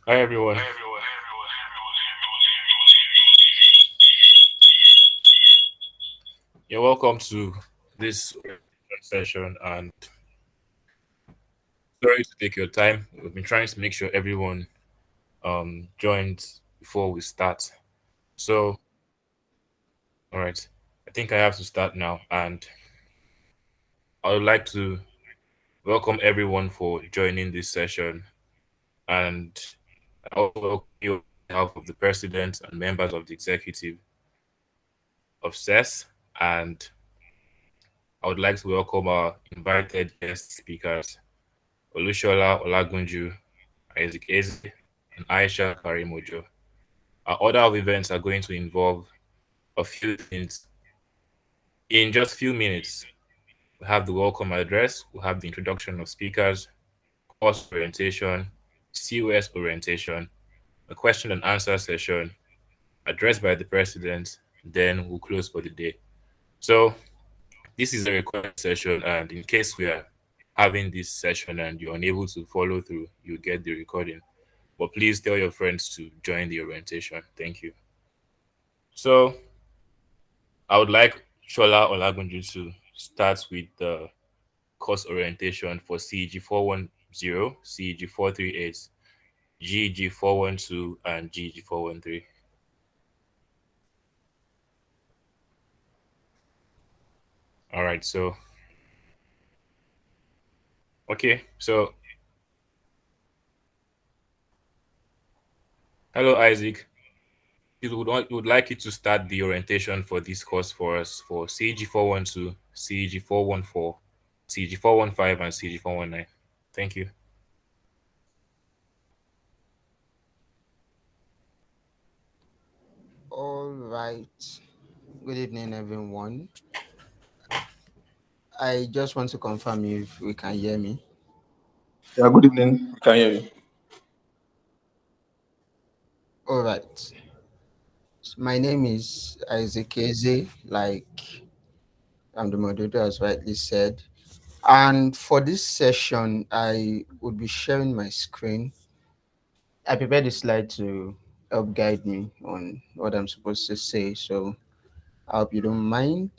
Hi everyone. You're welcome to this session and sorry to take your time. We've been trying to make sure everyone joins before we start. So, all right. I think I have to start now and I would like to welcome everyone for joining this session and I also welcome you on behalf of the president and members of the executive of CES and I would like to welcome our invited guest speakers, Olushola Olagunju, Isaac Eze, and Aishah Kareem-Ojo. Our order of events are going to involve a few things. In just a few minutes, we have the welcome address, we'll have the introduction of speakers, course orientation, COS orientation, a question and answer session addressed by the president, then we'll close for the day. So this is a recorded session, and in case we are having this session and you're unable to follow through, you get the recording. But please tell your friends to join the orientation. Thank you. So I would like Shola Olagunju to start with the course orientation for CEG 410, CEG 438, GEG 412, and GEG 413. All right. So okay. So hello, Isaac. We would like you to start the orientation for this course for us for CEG 412, CEG 414, CEG 415, and CEG 419. Thank you. All right. Good evening, everyone. I just want to confirm if we can hear me. Yeah, good evening. We can hear you. All right. So my name is Isaac Eze, like I'm the moderator, as rightly said. And for this session, I would be sharing my screen. I prepared a slide to help guide me on what I'm supposed to say. So I hope you don't mind.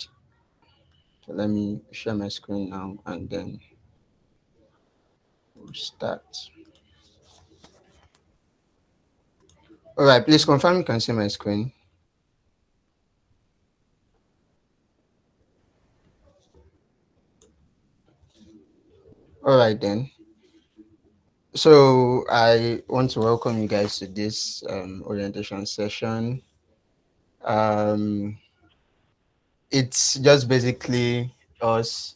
So let me share my screen now and then we'll start. All right, please confirm you can see my screen. All right, then. So I want to welcome you guys to this orientation session. Um, it's just basically us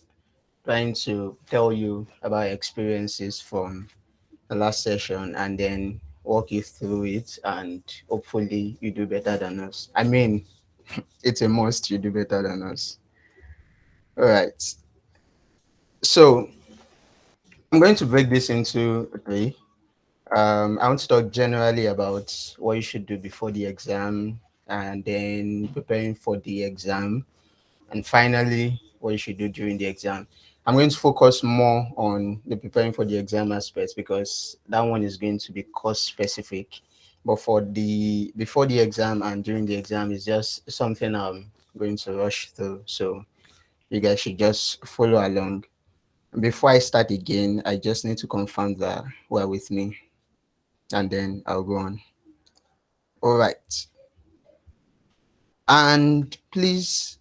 trying to tell you about experiences from the last session and then walk you through it, and hopefully you do better than us. I mean, it's a must you do better than us. All right. So I'm going to break this into three. I want to talk generally about what you should do before the exam, and then preparing for the exam, and finally, what you should do during the exam. I'm going to focus more on the preparing for the exam aspect because that one is going to be course specific. But for the before the exam and during the exam is just something I'm going to rush through. So you guys should just follow along. Before I start again, I just need to confirm that we're with me, and then I'll go on. All right. And please,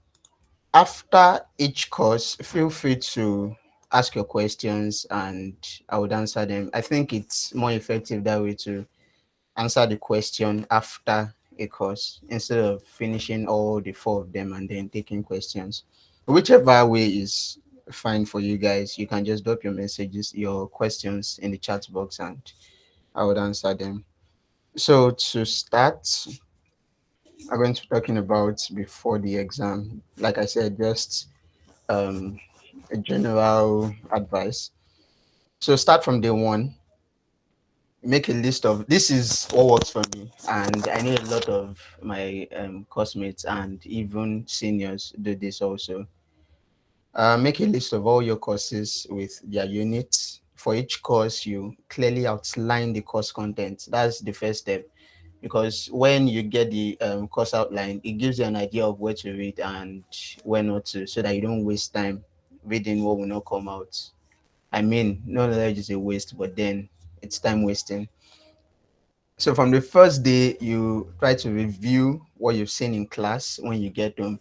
after each course, feel free to ask your questions and I would answer them. I think it's more effective that way to answer the question after a course instead of finishing all the four of them and then taking questions. Whichever way is fine for you guys, you can just drop your messages, your questions in the chat box, and I would answer them. So to start, I'm going to be talking about before the exam. Like I said, just um, a general advice. So start from day one. Make a list of this is what works for me, and I know a lot of my classmates and even seniors do this also. Make a list of all your courses with their units for each course, you clearly outline the course content. That's the first step, because when you get the course outline, it gives you an idea of where to read and where not to, so that you don't waste time reading what will not come out. I mean, no knowledge is a waste, but then it's time wasting. So from the first day, you try to review what you've seen in class when you get home.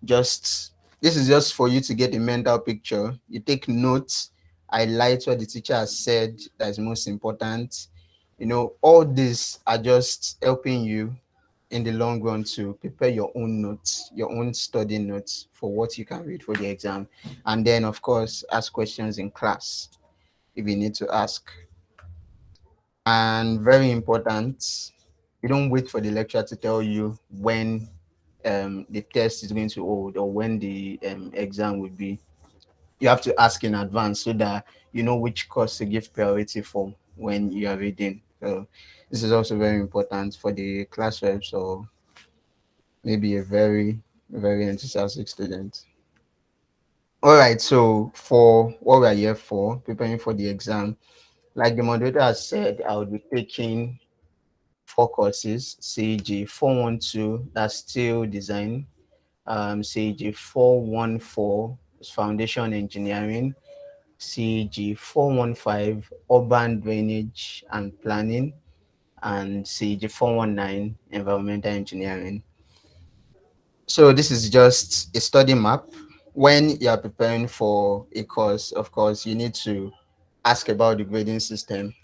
Just this is just for you to get a mental picture. You take notes, highlight what the teacher has said that is most important. All these are just helping you in the long run to prepare your own notes, your own study notes for what you can read for the exam. And then, of course, ask questions in class if you need to ask. And very important, you don't wait for the lecturer to tell you when the test is going to hold or when the exam will be. You have to ask in advance so that you know which course to give priority for when you are reading. So this is also very important for the class reps or maybe a very enthusiastic student. All right, so for what we're here for, preparing for the exam, like the moderator has said, I would be taking four courses: CG 412, that's still design, CG 414 is foundation engineering, CG 415 urban drainage and planning, and CG 419 environmental engineering. So this is just a study map. When you are preparing for a course, of course, you need to ask about the grading system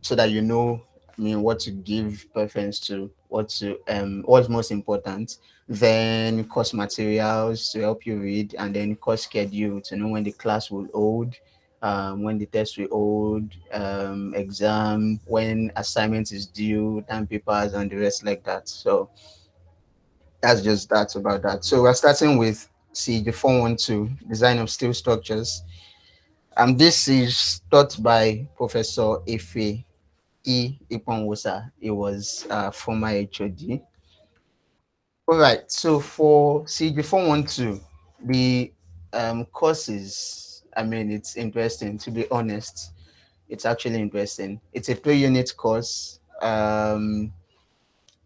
so that you know, I mean, what to give preference to, what's most important. Then course materials to help you read, and then course schedule to know when the class will hold, when the test will hold, exam, when assignment is due, time papers, and the rest like that. So that's just that about that. So we're starting with the 412, design of steel structures. This is taught by Professor Efe Iponwosa. He was former HOD. All right. So for CG 412, the courses, I mean, it's interesting, to be honest. It's actually interesting. It's a 3-unit course.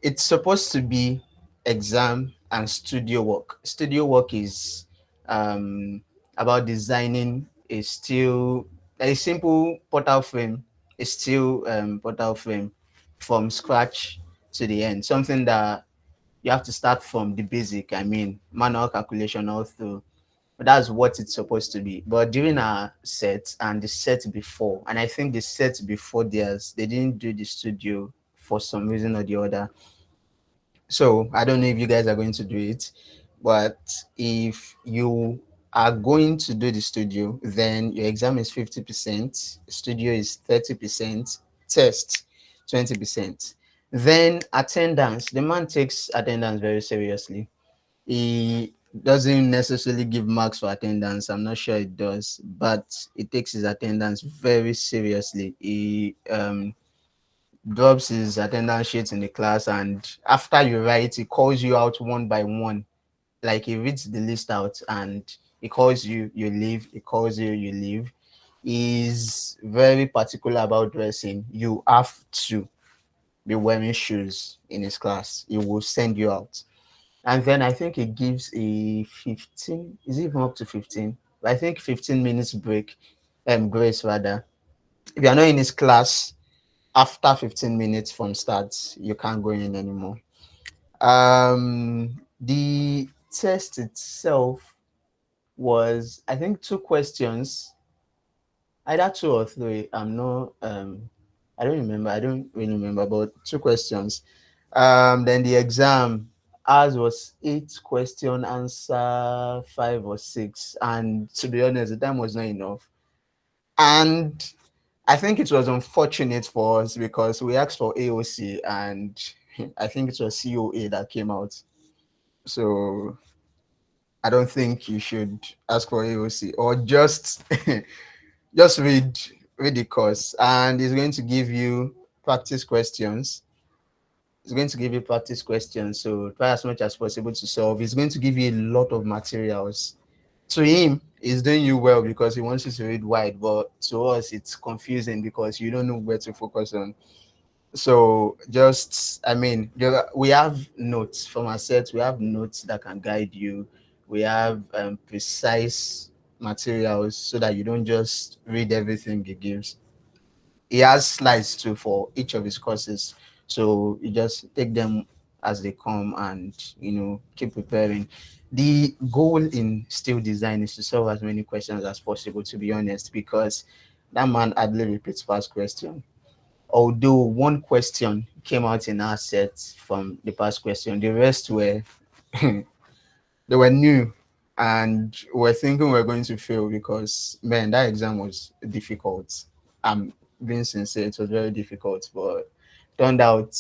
It's supposed to be exam and studio work. Studio work is about designing a simple portal frame, a steel portal frame from scratch to the end. Something that you have to start from the basic. I mean, manual calculation all through. That's what it's supposed to be. But during our set and the set before, and I think the set before theirs, they didn't do the studio for some reason or the other. So I don't know if you guys are going to do it, but if you are going to do the studio, then your exam is 50%, studio is 30%, test 20%. Then attendance, the man takes attendance very seriously. He doesn't necessarily give marks for attendance. I'm not sure it does, but he takes his attendance very seriously. He drops his attendance sheet in the class, and after you write, he calls you out one by one. Like he reads the list out and he calls you, you leave. He calls you, you leave. He's very particular about dressing. You have to be wearing shoes in his class. He will send you out. And then I think he gives a 15, is it even up to 15? I think 15 minutes break, grace rather. If you're not in his class, after 15 minutes from start, you can't go in anymore. The test itself was, I think, two questions, either two or three. I don't remember. I don't really remember, but two questions. Then the exam, ours was 8 question answer, 5 or 6. And to be honest, the time was not enough. And I think it was unfortunate for us because we asked for AOC and I think it was COA that came out. So I don't think you should ask for AOC, or just just read the course, and it's going to give you practice questions. It's going to give you practice questions, so try as much as possible to solve. It's going to give you a lot of materials. To him, he's doing you well because he wants you to read wide, but to us, it's confusing because you don't know where to focus on. So just, I mean, we have notes from our sets. We have notes that can guide you. We have precise materials so that you don't just read everything he gives. He has slides too for each of his courses, so you just take them as they come and keep preparing. The goal in still design is to solve as many questions as possible, to be honest, because that man hardly repeats past question. Although one question came out in our set from the past question, the rest were they were new, and we're thinking we're going to fail because man, that exam was difficult. I'm being sincere, it was very difficult, but turned out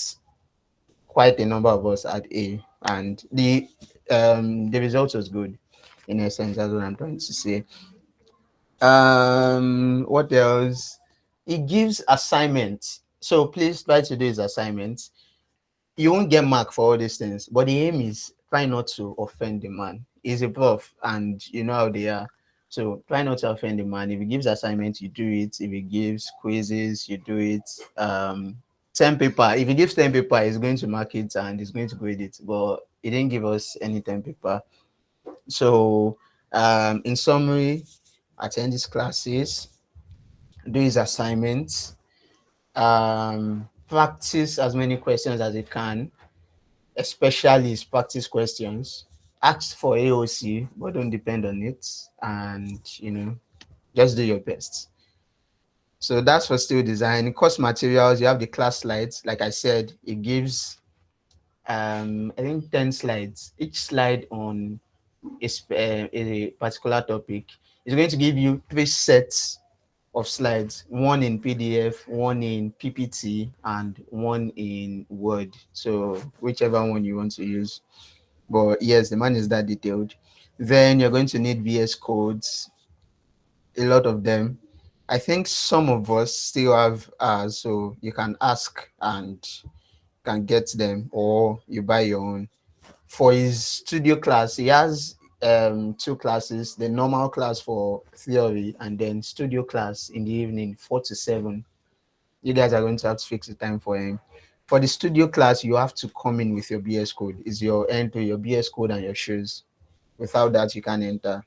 quite a number of us had A, and the result was good. In essence, that's what I'm trying to say. What else? It gives assignments, so please try to do his assignments. You won't get mark for all these things, but the aim is try not to offend the man. He's a prof, and you know how they are. So try not to offend the man. If he gives assignments, you do it. If he gives quizzes, you do it. 10 paper. If he gives 10 paper, he's going to mark it and he's going to grade it. But he didn't give us any 10 paper. So in summary, attend his classes, do his assignments, practice as many questions as he can, especially his practice questions. Ask for AOC, but don't depend on it. And just do your best. So that's for still design. Course materials, you have the class slides. Like I said, it gives I think 10 slides. Each slide on a particular topic is going to give you 3 sets of slides, one in PDF, one in PPT, and one in Word. So whichever one you want to use. But yes, the man is that detailed. Then you're going to need VS codes, a lot of them. I think some of us still have, so you can ask and can get them, or you buy your own. For his studio class, he has 2 classes: the normal class for theory, and then studio class in the evening, 4 to 7. You guys are going to have to fix the time for him. For the studio class, you have to come in with your BS code. Is your entry, your BS code, and your shoes. Without that, you can't enter.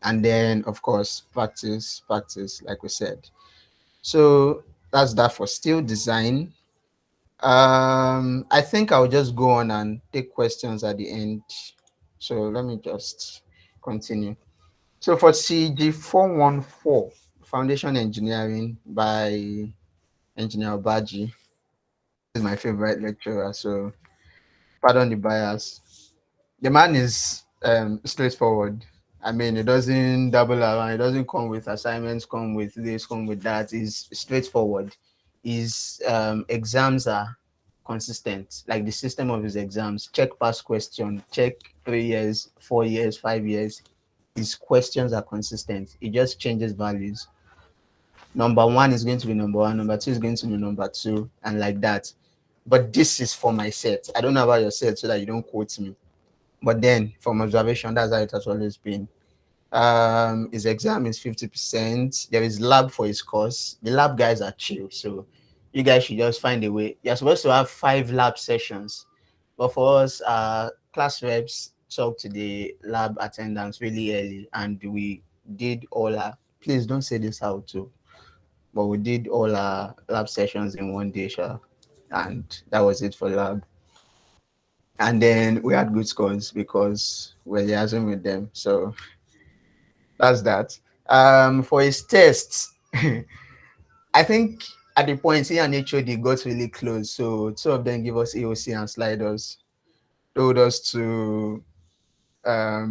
And then, of course, practice, practice, like we said. So that's that for still design. I think I'll just go on and take questions at the end. So let me just continue. So for CG 414, Foundation Engineering by Engineer Baji, is my favorite lecturer. So pardon the bias. The man is straightforward. I mean, it doesn't double around. It doesn't come with assignments, come with this, come with that. It's straightforward. His exams are consistent. Like the system of his exams, check past question, check 3 years, 4 years, 5 years. His questions are consistent. It just changes values. Number one is going to be number one. Number two is going to be number two, and like that. But this is for my set. I don't know about your set, so that you don't quote me. But then, from observation, that's how it has always been. His exam is 50%. There is lab for his course. The lab guys are chill, so you guys should just find a way. You're supposed to have 5 lab sessions, but for us, class reps talk to the lab attendants really early, and we did all our. Please don't say this out too, but we did all our lab sessions in one day, sure, and that was it for lab. And then we had good scores because we're liaising with them. So that's that. For his tests, I think at the point he and HOD got really close. So 2 of them give us AOC and sliders, told us to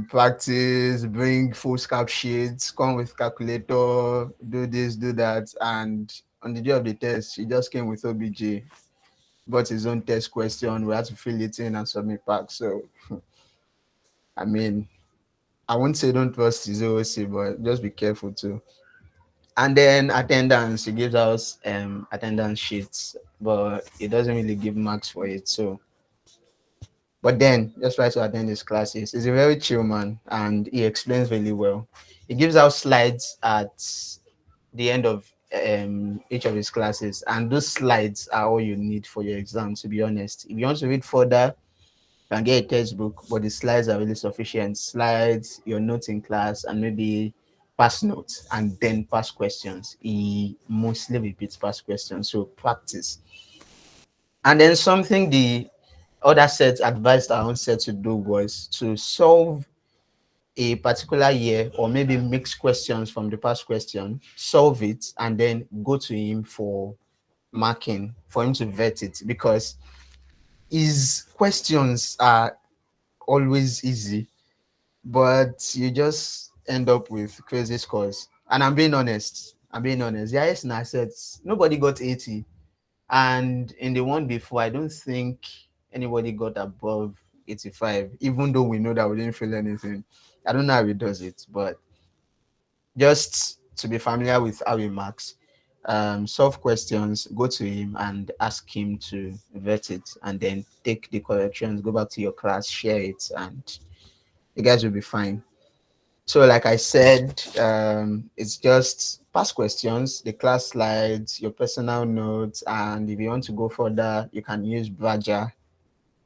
practice, bring full scap sheets, come with calculator, do this, do that. And on the day of the test, he just came with OBJ, got his own test question. We had to fill it in and submit back. So, I mean, I won't say don't trust his OOC, but just be careful too. And then attendance, he gives us attendance sheets, but it doesn't really give marks for it. So But then just try to attend his classes. He's a very chill man and he explains really well. He gives out slides at the end of each of his classes, and those slides are all you need for your exam, to be honest. If you want to read further, you can get a textbook, but the slides are really sufficient. Slides, your notes in class, and maybe past notes and then past questions. He mostly repeats past questions, so practice. And then something the other set advised our own set to do was to solve a particular year or maybe mix questions from the past question, solve it, and then go to him for marking, for him to vet it, because his questions are always easy, but you just end up with crazy scores. And I'm being honest. I'm being honest. The highest in assets, nobody got 80. And in the one before, I don't think anybody got above 85, even though we know that we didn't feel anything. I don't know how he does it, but just to be familiar with how he marks, solve questions, go to him and ask him to vet it, and then take the corrections, go back to your class, share it, and you guys will be fine. So, like I said, it's just past questions, the class slides, your personal notes, and if you want to go further, you can use Braja,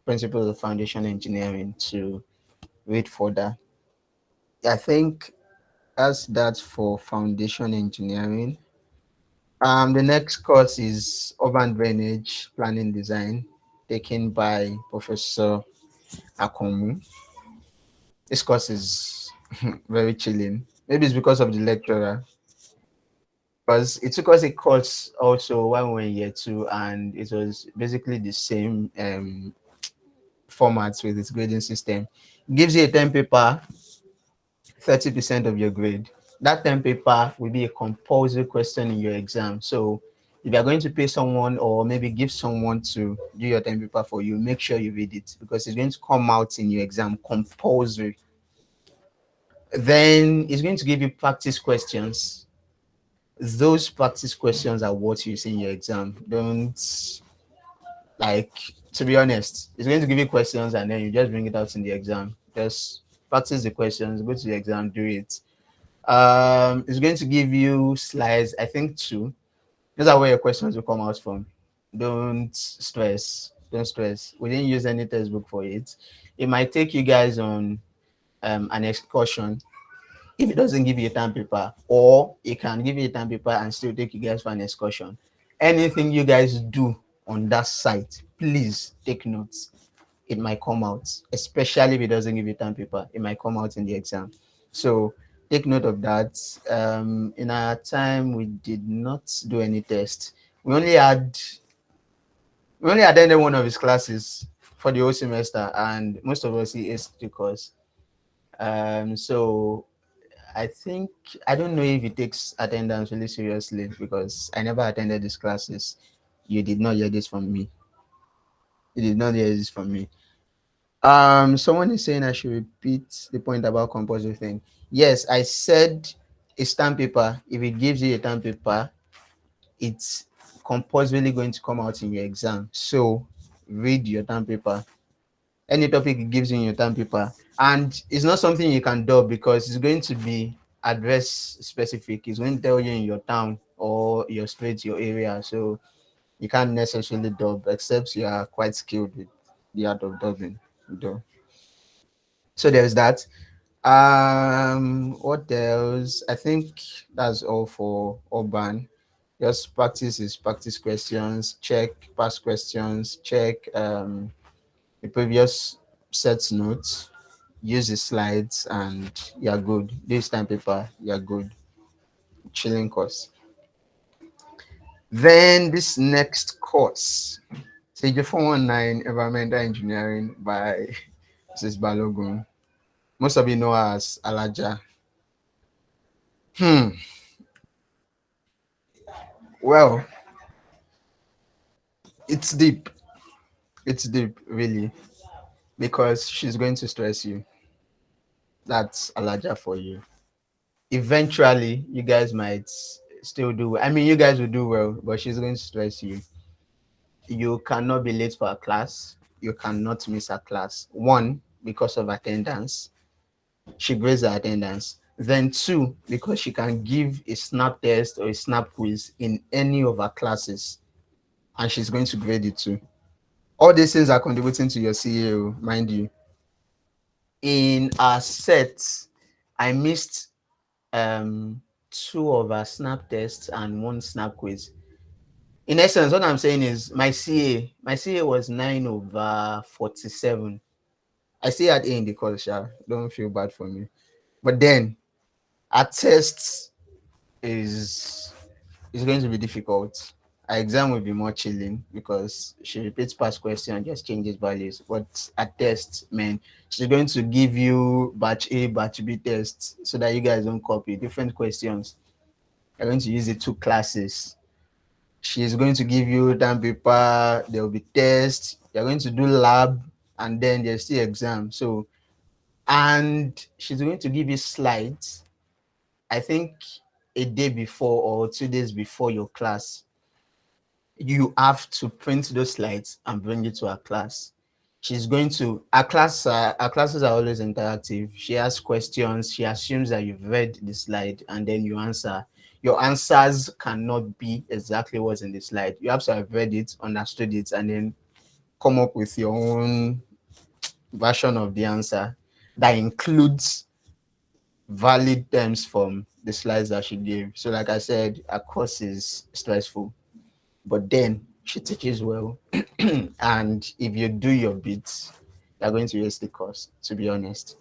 Principles of Foundation Engineering, to read further. I think that's that for Foundation Engineering. The next course is Urban Drainage Planning Design, taken by Professor Akomu. This course is very chilling. Maybe it's because of the lecturer, because it took us a course also when we were in year two, and it was basically the same formats with its grading system. It gives you a 10 paper, 30% of your grade. That 10 paper will be a compulsory question in your exam. So if you're going to pay someone or maybe give someone to do your 10 paper for you, make sure you read it because it's going to come out in your exam compulsory. Then it's going to give you practice questions. Those practice questions are what you see in your exam. Don't, like, to be honest, it's going to give you questions and then you just bring it out in the exam. Just practice the questions, go to the exam, do it. It's going to give you slides, I think two. Those are where your questions will come out from. Don't stress. Don't stress. We didn't use any textbook for it. It might take you guys on an excursion if it doesn't give you a time paper, or it can give you a time paper and still take you guys for an excursion. Anything you guys do on that site, please take notes. It might come out, especially if it doesn't give you time paper. It might come out in the exam. So take note of that. In our time, we did not do any test. We only attended one of his classes for the whole semester, and most of us he aced the course. So I think I don't know if he takes attendance really seriously because I never attended his classes. You did not hear this from me. You did not hear this from me. Someone is saying I should repeat the point about compulsory thing. Yes, I said a stamp paper. If it gives you a stamp paper, it's compulsorily going to come out in your exam. So read your stamp paper. Any topic it gives you in your stamp paper, and it's not something you can do because it's going to be address specific. It's going to tell you in your town or your street, your area. So you can't necessarily dub except you are quite skilled with the art of dubbing. Though. So there's that. What else? I think that's all for urban. Just practice is practice questions, check past questions, check the previous set notes, use the slides, and you're good. This time paper, you're good. Chilling course. Then this next course, Stage 419 Environmental Engineering by Mrs. Balogun. Most of you know her as Alaja. Hmm. Well, it's deep. It's deep, really, because she's going to stress you. That's Alaja for you. Eventually, you guys might still do well. I mean, you guys will do well, but she's going to stress you. You cannot be late for a class. you cannot miss her class. One, because of attendance. She grades her attendance. Then two, because she can give a snap test or a snap quiz in any of her classes, and she's going to grade it too. All these things are contributing to your CAO, mind you. In our sets, I missed two of our snap tests and one snap quiz. In essence, what I'm saying is my CA was 9/47. I still had A in the course, sha. Don't feel bad for me. But then our tests is going to be difficult. Our exam will be more chilling because she repeats past question and just changes values. But at test, man, she's going to give you batch A, batch B tests so that you guys don't copy different questions. You're going to use the two classes. She's going to give you time paper, there will be tests, you're going to do lab, and then there's still exam. So, and she's going to give you slides, I think a day before or 2 days before your class. You have to print those slides and bring it to her class. She's going to our classes are always interactive. She asks questions, she assumes that you've read the slide and then you answer. Your answers cannot be exactly what's in the slide. You have to have read it, understood it, and then come up with your own version of the answer that includes valid terms from the slides that she gave. So, like I said, her course is stressful, but then she teaches well. And if you do your bits, you're going to ace the course, to be honest.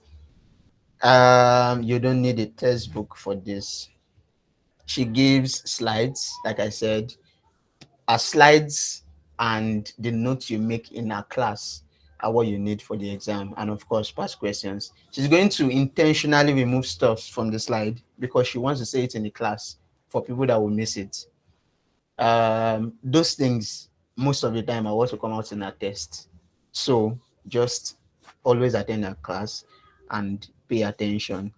You don't need a textbook for this. She gives slides, like I said, her slides and the notes you make in her class are what you need for the exam, and of course past questions. She's going to intentionally remove stuff from the slide because she wants to say it in the class for people that will miss it. Those things most of the time are what will come out in a test. So just always attend a class and pay attention.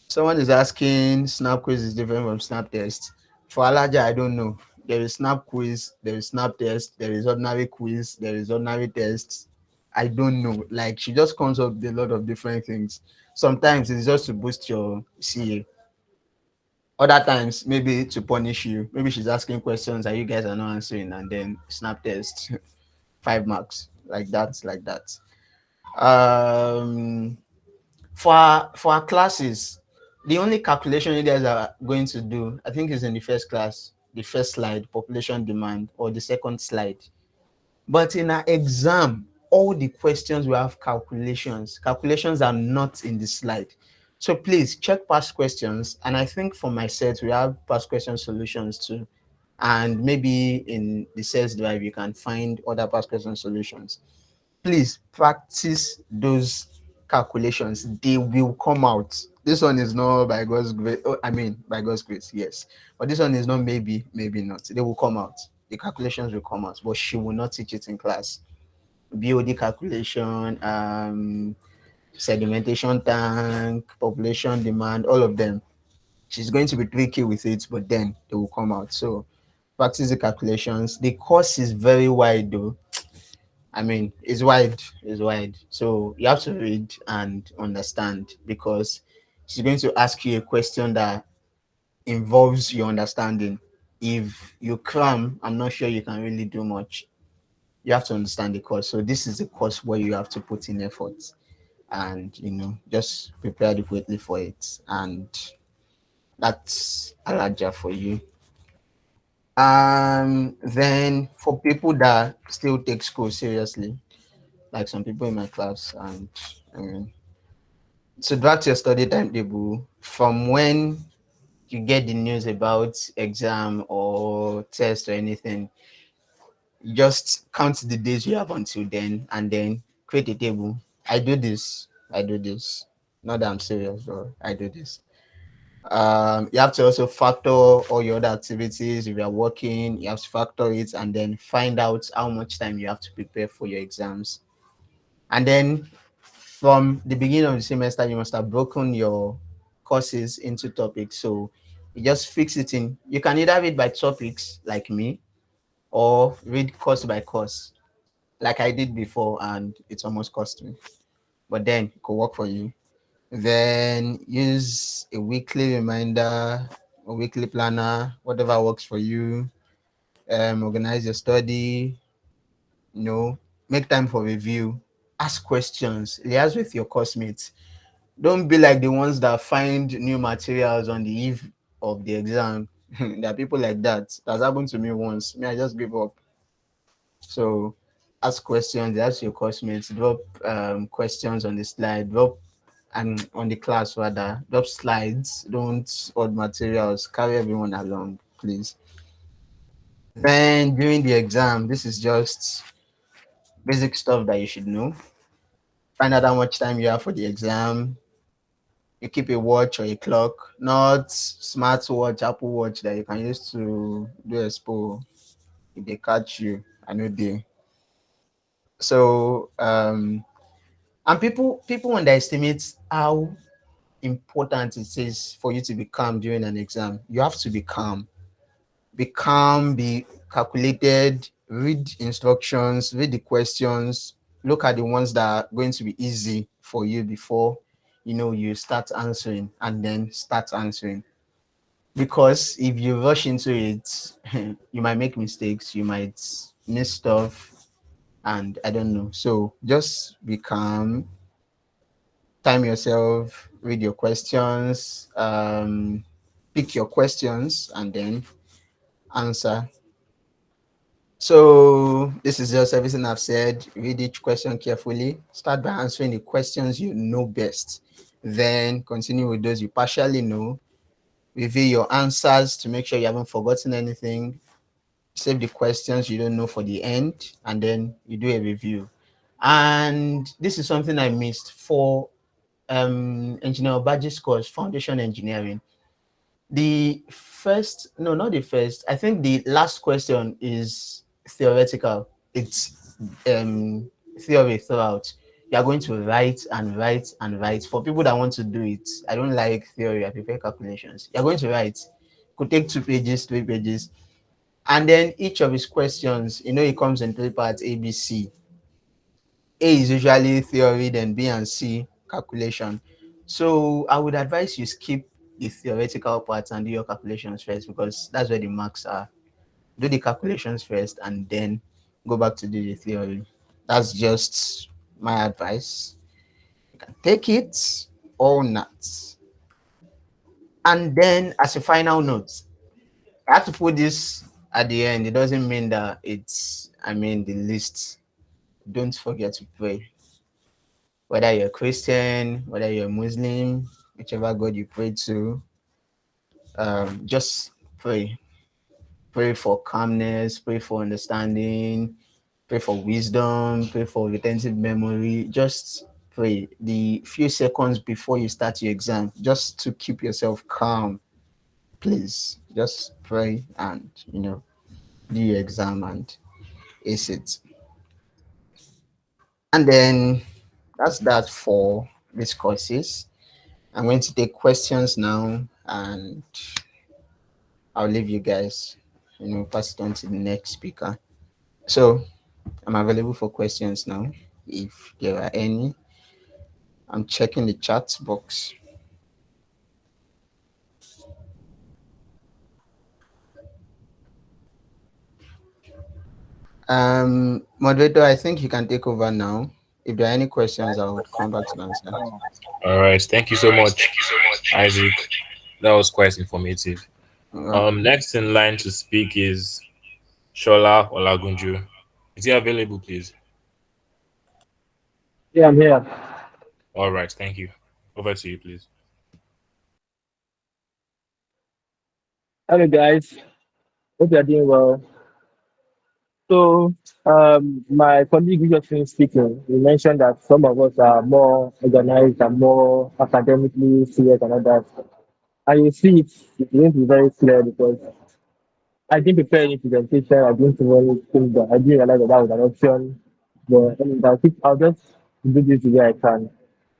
Someone is asking snap quiz is different from snap test. For Alaja, I don't know. There is snap quiz, there is snap test, there is ordinary quiz, there is ordinary tests. I don't know. Like she just comes up with a lot of different things. Sometimes it's just to boost your CA. Other times, maybe to punish you. Maybe she's asking questions that you guys are not answering, and then snap test, 5 marks, like that, like that. Um, for our classes, the only calculation you guys are going to do, I think, is in the first class, the first slide, population demand, or the second slide. But in our exam, all the questions will have calculations. Calculations are not in the slide. So please check past questions. And I think for my set, we have past question solutions too. And maybe in the sales drive, you can find other past question solutions. Please practice those calculations. They will come out. This one is not by God's grace. Oh, I mean, by God's grace, yes. But this one is not maybe, maybe not. They will come out. The calculations will come out, but she will not teach it in class. BOD calculation, sedimentation tank, population demand, all of them. She's going to be tricky with it, but then they will come out. So practice the calculations. The course is very wide though. I mean, it's wide. So you have to read and understand because she's going to ask you a question that involves your understanding. If you cram, I'm not sure you can really do much. You have to understand the course. So this is a course where you have to put in effort and just prepare adequately for it. And that's Alaja for you. Then for people that still take school seriously, like some people in my class, and I mean, so draft your study timetable from when you get the news about exam or test or anything. Just count the days you have until then, and then create a table. I do this. I do this. Not that I'm serious, but I do this. You have to also factor all your other activities. If you are working, you have to factor it and then find out how much time you have to prepare for your exams. And then from the beginning of the semester, you must have broken your courses into topics. So you just fix it in. You can either read by topics like me or read course by course. like I did before, and it's almost cost me. But then it could work for you. Then use a weekly reminder, a weekly planner, whatever works for you. Organize your study, make time for review, ask questions, liaise with your classmates. Don't be like the ones that find new materials on the eve of the exam. There are people like that. That's happened to me once. Me, I just give up. So ask questions, ask your classmates, drop questions on the slide, drop and on the class rather, drop slides, don't hold materials, carry everyone along, please. Then during the exam, this is just basic stuff that you should know. Find out how much time you have for the exam. You keep a watch or a clock, not smartwatch, Apple Watch that you can use to do expo if they catch you. I know they. So and people underestimate how important it is for you to be calm during an exam. You have to be calm. Be calm, be calculated, read instructions, read the questions, look at the ones that are going to be easy for you before you start answering, and then start answering. Because if you rush into it, you might make mistakes, you might miss stuff, and I don't know. So just be calm, time yourself, read your questions, pick your questions, and then answer. So this is just everything I've said. Read each question carefully. Start by answering the questions you know best. Then continue with those you partially know. Review your answers to make sure you haven't forgotten anything. Save the questions you don't know for the end, and then you do a review. And this is something I missed for Engineer Badge's course, Foundation Engineering. The first, no, not the first. I think the last question is theoretical. It's theory throughout. You are going to write and write and write. For people that want to do it, I don't like theory. I prefer calculations. You're going to write. Could take 2 pages, 3 pages, and then each of his questions, it comes in three parts: A, B, C. A is usually theory, then B and C calculation. So I would advise you skip the theoretical parts and do your calculations first, because that's where the marks are. Do the calculations first and then go back to do the theory. That's just my advice. You can take it or not. And then as a final note, I have to put this at the end. It doesn't mean that the list. Don't forget to pray. Whether you're a Christian, whether you're a Muslim, whichever God you pray to, just pray. Pray for calmness, pray for understanding, pray for wisdom, pray for retentive memory. Just pray the few seconds before you start your exam, just to keep yourself calm. Please just pray and do your exam and ace it. And then that's that for these courses. I'm going to take questions now, and I'll leave you guys, pass it on to the next speaker. So I'm available for questions now, if there are any. I'm checking the chat box. Moderator, I think you can take over now. If there are any questions, I would come back to answer. All right. Thank you so much, Isaac. That was quite informative. You're welcome. Next in line to speak is Shola Olagunju. Is he available, please? Yeah, I'm here. All right. Thank you. Over to you, please. Hello, guys. Hope you're doing well. So, my colleague who just finished speaking, he mentioned that some of us are more organized and more academically serious and all that. And you see, it's going to be very clear because I didn't prepare any presentation. I didn't even think that I didn't realize that that was an option. But I'll just do this the way I can.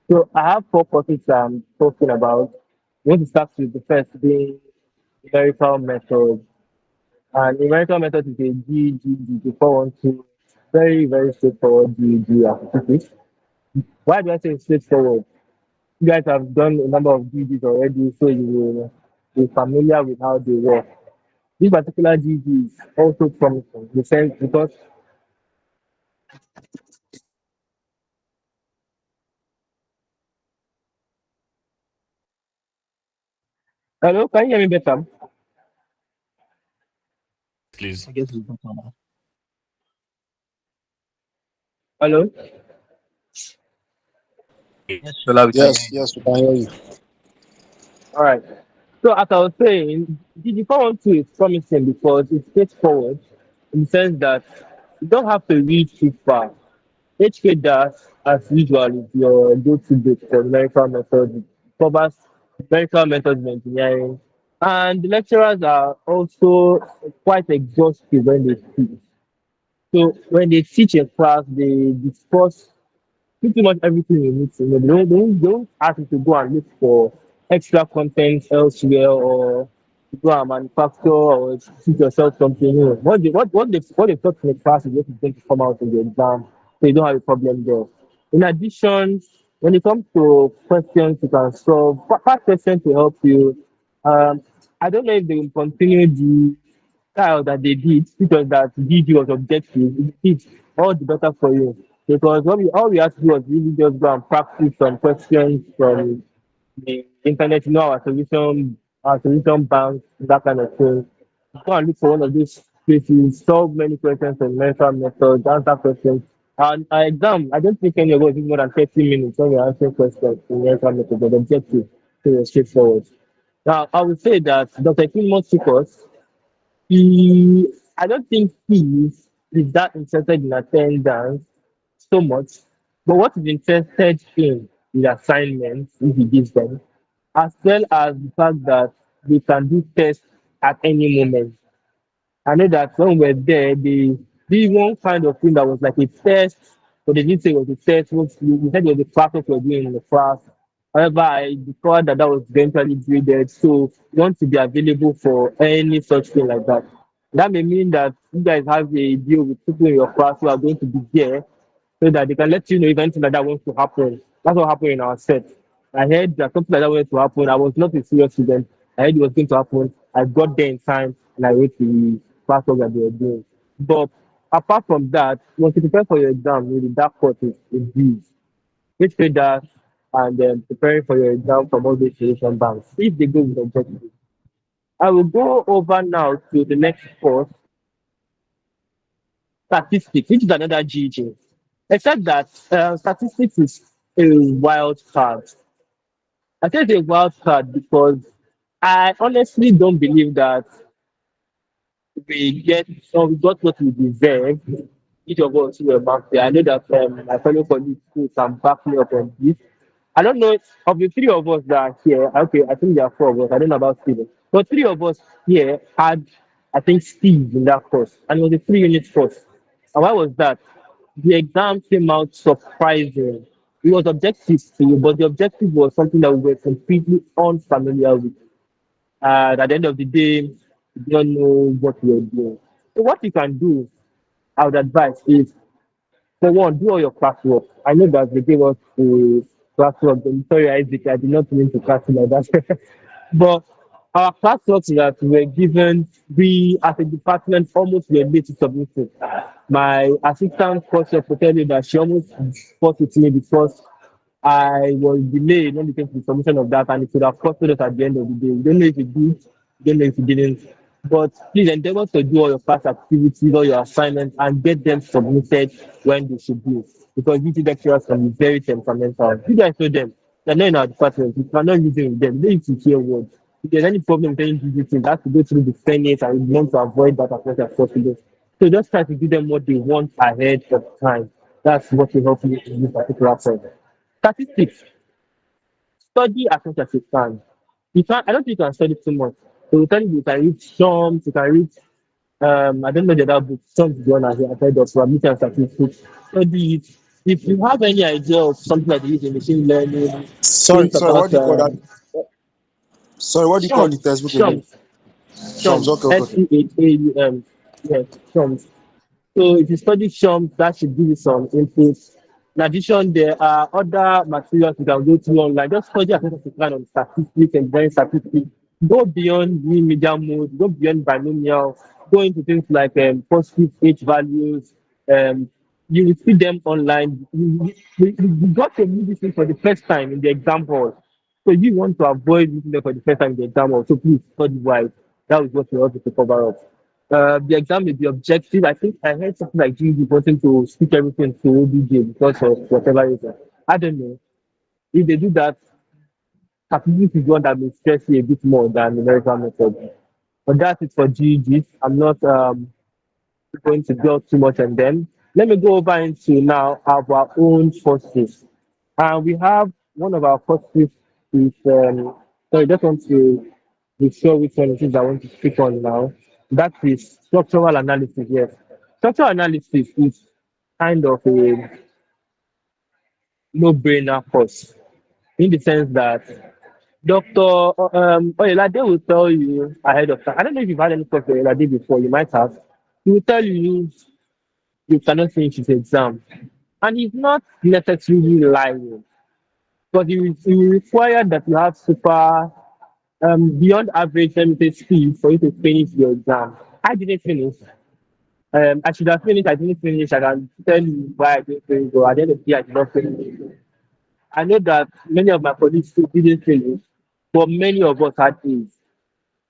So, I have four topics I'm talking about. I'm going to start with the first being numerical method. And numerical method is a GGG, the 412. very, very straightforward GED activities. Why do I say straightforward? You guys have done a number of GEDs already, so you will be familiar with how they work. This particular GED is also promising in the sense because hello, can you hear me better? Please. I guess it's better now. Hello? Yes, Shola, we can hear Yes, you. yes, we can hear you. All right. So as I was saying, the 412 is promising because it's straightforward in the sense that you don't have to read too far. HK does, as usual, is your go-to book for numerical methods. It covers numerical methods in engineering. And the lecturers are also quite exhaustive when they teach. So when they teach a class, they discuss pretty much everything you need to know. They don't ask you to go and look for extra content elsewhere or to go and manufacture or teach yourself something new. What they taught in the class is what is going to come out in the exam, so you don't have a problem there. In addition, when it comes to questions you can solve, past questions to help you. Um, I don't know if they will continue the style that they did, which was that video was objective. It's all the better for you. Because all we had to do was really just go and practice some questions from the internet, our solution bank, that kind of thing. Go and look for one of these places, solve many questions on mental methods, answer questions. And our exam, I don't think any of us need more than 30 minutes when we're answering questions in mental method, but objective, so it's straightforward. Now, I would say that Dr. Kimon Chikos, I don't think he is that interested in attendance so much, but what he's interested in is assignments if he gives them, as well as the fact that they can do tests at any moment. I know that when we were there, they did one kind of thing that was like a test, but they didn't say it was a test. We said it was a class what we were doing in the class. However, I discovered that that was eventually graded. So you want to be available for any such thing like that. That may mean that you guys have a deal with people in your class who are going to be there so that they can let you know if anything like that wants to happen. That's what happened in our set. I heard that something like that went to happen. I was not a serious student. I heard it was going to happen. I got there in time and I went to the class work that they were doing. But apart from that, once you prepare for your exam, really that course is huge. Which made that and preparing for your exam from all those solution banks. If they go with objectives. I will go over now to the next course, statistics, which is another GG. Except that statistics is a wild card. I say it's a wild card because I honestly don't believe that we got what we deserve. Each of us who were back there. I know that my fellow colleagues who can back me up on this. I don't know of the three of us that are here. Okay, I think there are four of us. I don't know about Steven. But three of us here had, I think, Steve in that course, and it was a 3 unit course. And why was that? The exam came out surprising. It was objective to you, but the objective was something that we were completely unfamiliar with. At the end of the day, you don't know what you're doing. So what you can do, I would advise is for one, do all your classwork. I know that they gave us the classwork. I'm sorry, Isaac, I did not mean to class you like that. But our classwork that were given, we as a department almost were late to submit it. My assistant coach will tell you that she almost fought with me because I was delayed when it came to the submission of that, and it could have costed us at the end of the day. We don't know if it did, we don't know if it didn't. But please endeavor to do all your class activities, all your assignments, and get them submitted when they should be. Because these lecturers can be very temperamental. You guys know them. They're not in our department. You cannot use them with them. They need to hear words. If there's any problem with any these things, that has to go through the Senate, and we want to avoid that as much as possible. So just try to give them what they want ahead of time. That's what will help you in this particular project. Statistics, study as much as you can. You can't, I don't think you can study too much. So you can read sums, you can read I don't know the other book, sums is the one I heard of probability and statistics. Study it. If you have any idea of something like this in machine learning, Sorry, things sorry, what about do you call that? Sorry, what do you call the sums, textbook again? sums, Sums. Okay, okay, okay. SCHAUM, yes, sums. So if you study some, that should give you some inputs. In addition, there are other materials you can go through online. Just study as much as you can on statistics and very statistics. Go beyond mean media mode, go beyond binomial, go into things like positive H values. Um, you will see them online. You got to read this thing for the first time in the exam hall. So you want to avoid reading them for the first time in the exam hall. So please study wise. That is what you want to cover up. The exam may be objective. I think I heard something like GD wanting to speak everything to OBJ because of whatever reason. I don't know. If they do that, statistics is one that may stress you a bit more than numerical method. But that's it for GEGs. I'm not going to dwell too much on them. Let me go over into now our own forces. And we have one of our forces is sorry, just want to be sure which one it is I want to speak on now. That is structural analysis, yes. Structural analysis is kind of a no-brainer course in the sense that Dr. Oyelade will tell you ahead of time. I don't know if you've had any talk with Oyelade before, you might have. He will tell you you cannot finish his exam. And he's not necessarily lying, but he will require that you have super beyond average, let me say, speed for you to finish your exam. I didn't finish. I should have finished. I didn't finish. I can tell you why I didn't finish. Or at the end of the day, I did not finish. I know that many of my colleagues too didn't finish, but many of us had A's.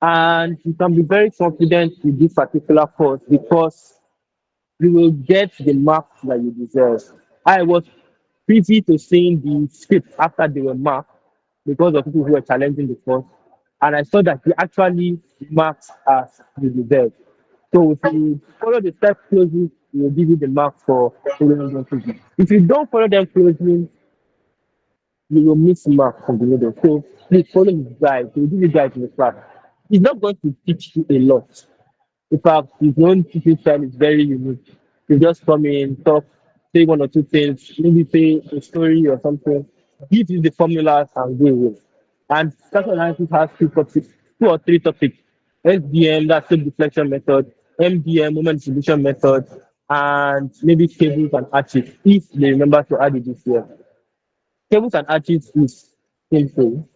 And you can be very confident with this particular course because you will get the marks that you deserve. I was privy to seeing the script after they were marked because of people who were challenging the course. And I saw that he actually marks as you deserve. So if you follow the steps closely, he will give you the marks for following them closely. If you don't follow them closely, you will miss marks from the middle. So please follow his guide. He will give you guide in the class. He's not going to teach you a lot. In fact, his own teaching style is very unique. You just come in, talk, say one or two things, maybe say a story or something, give you the formulas and go away. And special analysis has two topics, two or three topics. SDM, that's self deflection method, MDM, moment distribution method, and maybe cables and arches, if they remember to add it this year. Cables and arches is simple.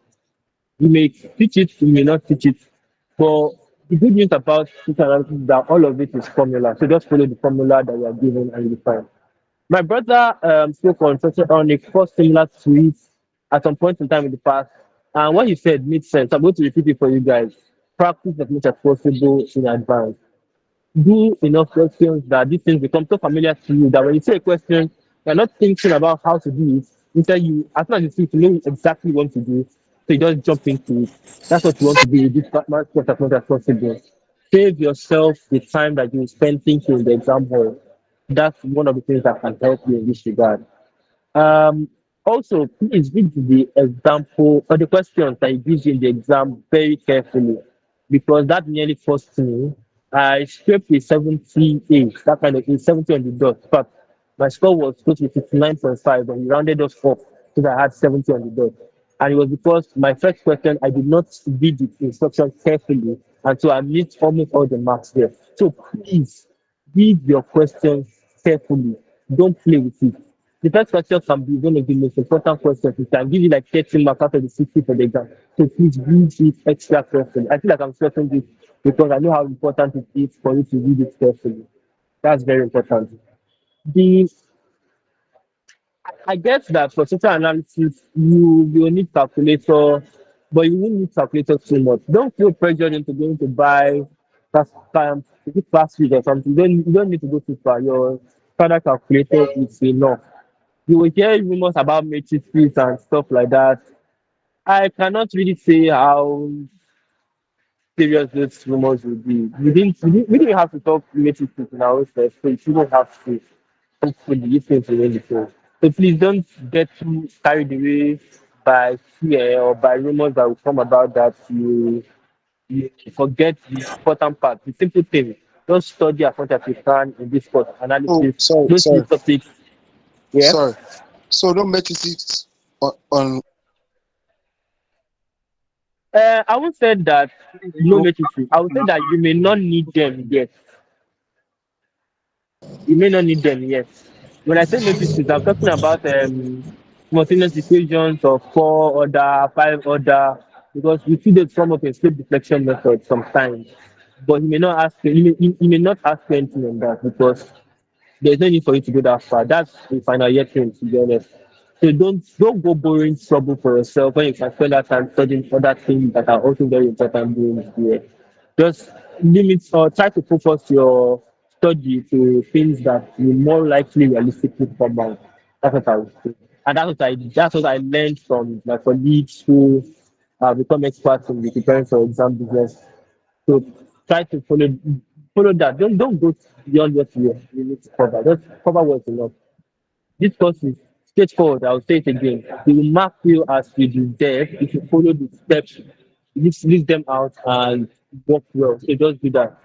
You may teach it, you may not teach it. But the good news about teacher analysis is that all of it is formula. So just follow the formula that you are given and you'll be fine. My brother spoke on on a course similar to it at some point in time in the past. And what he said made sense. I'm going to repeat it for you guys. Practice as much as possible in advance. Do enough questions that these things become so familiar to you that when you say a question, you're not thinking about how to do it. Instead, as soon as you see it, you know exactly what to do. So you just jump into it. That's what you want to do with this course as much as possible. Save yourself the time that you spend thinking in the exam hall. That's one of the things that can help you in this regard. Um, Also, please read the example or the questions that you give you in the exam very carefully because that nearly cost me. I scraped a 78, that kind of a 70 on the dot. In fact, my score was supposed to be 59.5, but we rounded us off so that I had 70 on the dot. And it was because my first question, I did not read the instructions carefully, and so I missed almost all the marks there. So please read your questions carefully. Don't play with it. The first question can be one of the most important questions. It can give you like 30 marks out of the 60 for the exam. So please read it extra carefully. I feel like I'm stressing this because I know how important it is for you to read it carefully. That's very important. The I guess that for social analysis, you will need calculator, but you won't need calculator too much. Don't feel pressured into going to buy class feed or something. You don't need to go too far. Your standard calculator is enough. You will hear rumors about matrices and stuff like that. I cannot really say how serious those rumors will be. We didn't have to talk matrices in our own first, so you shouldn't have to. Hopefully, these things will really so. So please don't get too carried away by fear or by rumors that will come about that you forget the important part, the simple thing. Just study as much as you can in this course Oh, analysis. sorry, Those three sorry, topics, yeah. sorry. So no matrices on I would say that no matrices. I would say that you may not need them yet. You may not need them yet. When I say notices, I'm talking about simultaneous equations of four order, five order, because we see that some of a slip deflection method sometimes. But he may not ask you anything on that because there's no need for you to go that far. That's the final year thing, to be honest. So don't go borrowing trouble for yourself when you can spend that time studying other things that are also very important during this year. Just limit or try to focus your study to things that will more likely realistically come out. That's what I would say. And that's what I learned from my colleagues who become experts in the preparing for exam business. So try to follow that. Don't go beyond what you need to cover. Just cover what's enough. This course is straightforward. I'll say it again. He will mark you as you deserve if you follow the steps, list them out and work well. So just do that.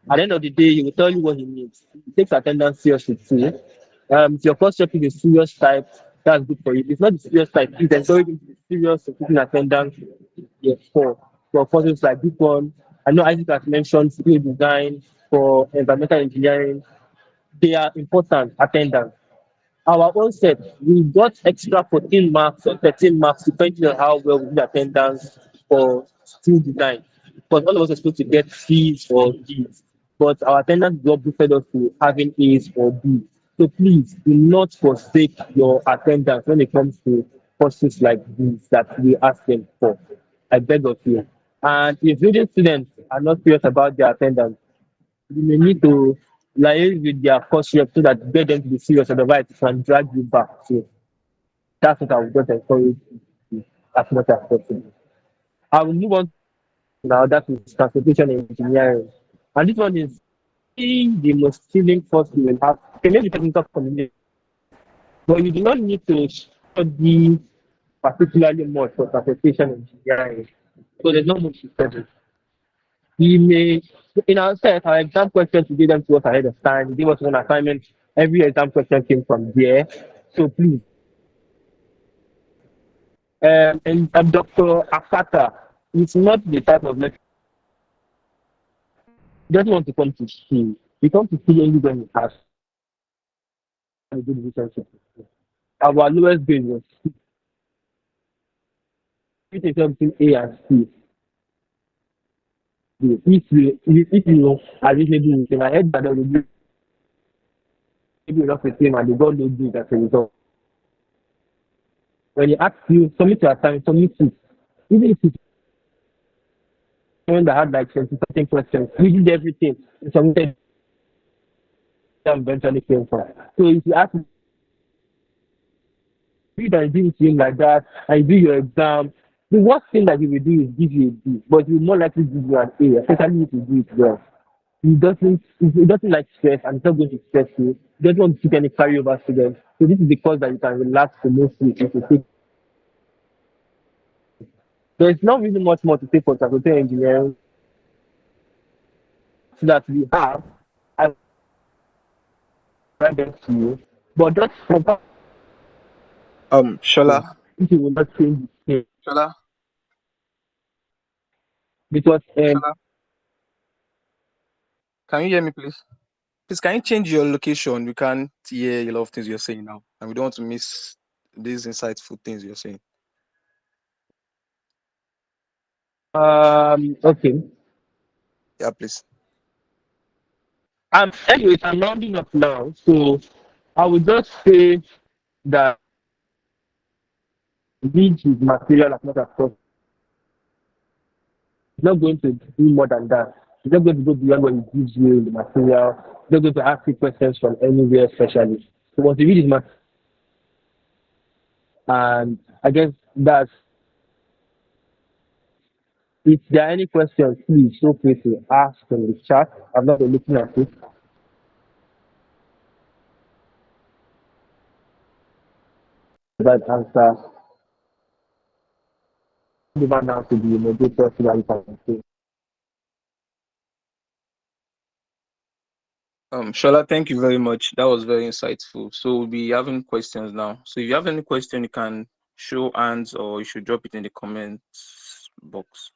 At the end of the day, he will tell you what he needs. He takes attendance seriously too. If your course topic is serious type, that's good for you. If it's not the serious type, please encourage him to be serious in taking attendance. Yes, for courses like this one. I know Isaac has mentioned civil design for environmental engineering. They are important attendance. Our own set, we got extra 14 marks or 13 marks depending on how well we did attendance for school design. Because all of us are supposed to get C's or D's, but our attendance job boosted us to having A's or B's. So please do not forsake your attendance when it comes to courses like these that we ask them for. I beg of you. And if reading students are not serious about their attendance, you may need to liaise with their course rep so that get them to be serious, otherwise it can drag you back. So that's what I would just encourage you to do as much as possible. I will move on now, that is transportation engineering. And this one is the most chilling course you will have. Okay, maybe technical community, but you do not need to study particularly much for transportation engineering. So there's not much to study. We may, in our set, our exam questions, we gave them to us ahead of time. We gave us one assignment. Every exam question came from there. So please, and Dr. Akata is not the type of lecturer who doesn't want to come to school. He comes to school only when he has a good relationship. Our lowest grade was between A and C. If you are reasonable with him, I heard that there will be maybe enough with him and they got no good as a result. When he asks you, submit your assignment, submit it. Even if it's someone that had like 20 something questions, we did everything. We submitted and eventually came from. So if you ask me, read and give it to him like that, and do your exam, the worst thing that he will do is give you a B, but he will more likely give you an A, especially if you do it well. He doesn't like stress and it's not going to stress you. He doesn't want to keep any carryover students. So this is the course that you can relax the most with if you take. There's not really much more to say for transportation engineering that we have. I write them to you. But just confirm Shola, if you will not change the name. Shola, Because Shola, can you hear me, please? Please, can you change your location? We can't hear a lot of things you're saying now, and we don't want to miss these insightful things you're saying. okay. Yeah, please. Anyways, I'm rounding up now. So I would just say that read his material as much as possible. He's not going to do more than that. He's not going to go beyond what he gives you in the material. He's not going to ask you questions from anywhere, especially. So once you read his material, and I guess that's, if there are any questions, please feel free to ask in the chat. I'm not been looking at it. That answer. Over now to the moderator so that you can say. Shola, thank you very much. That was very insightful. So we'll be having questions now. So if you have any question, you can show hands or you should drop it in the comments box.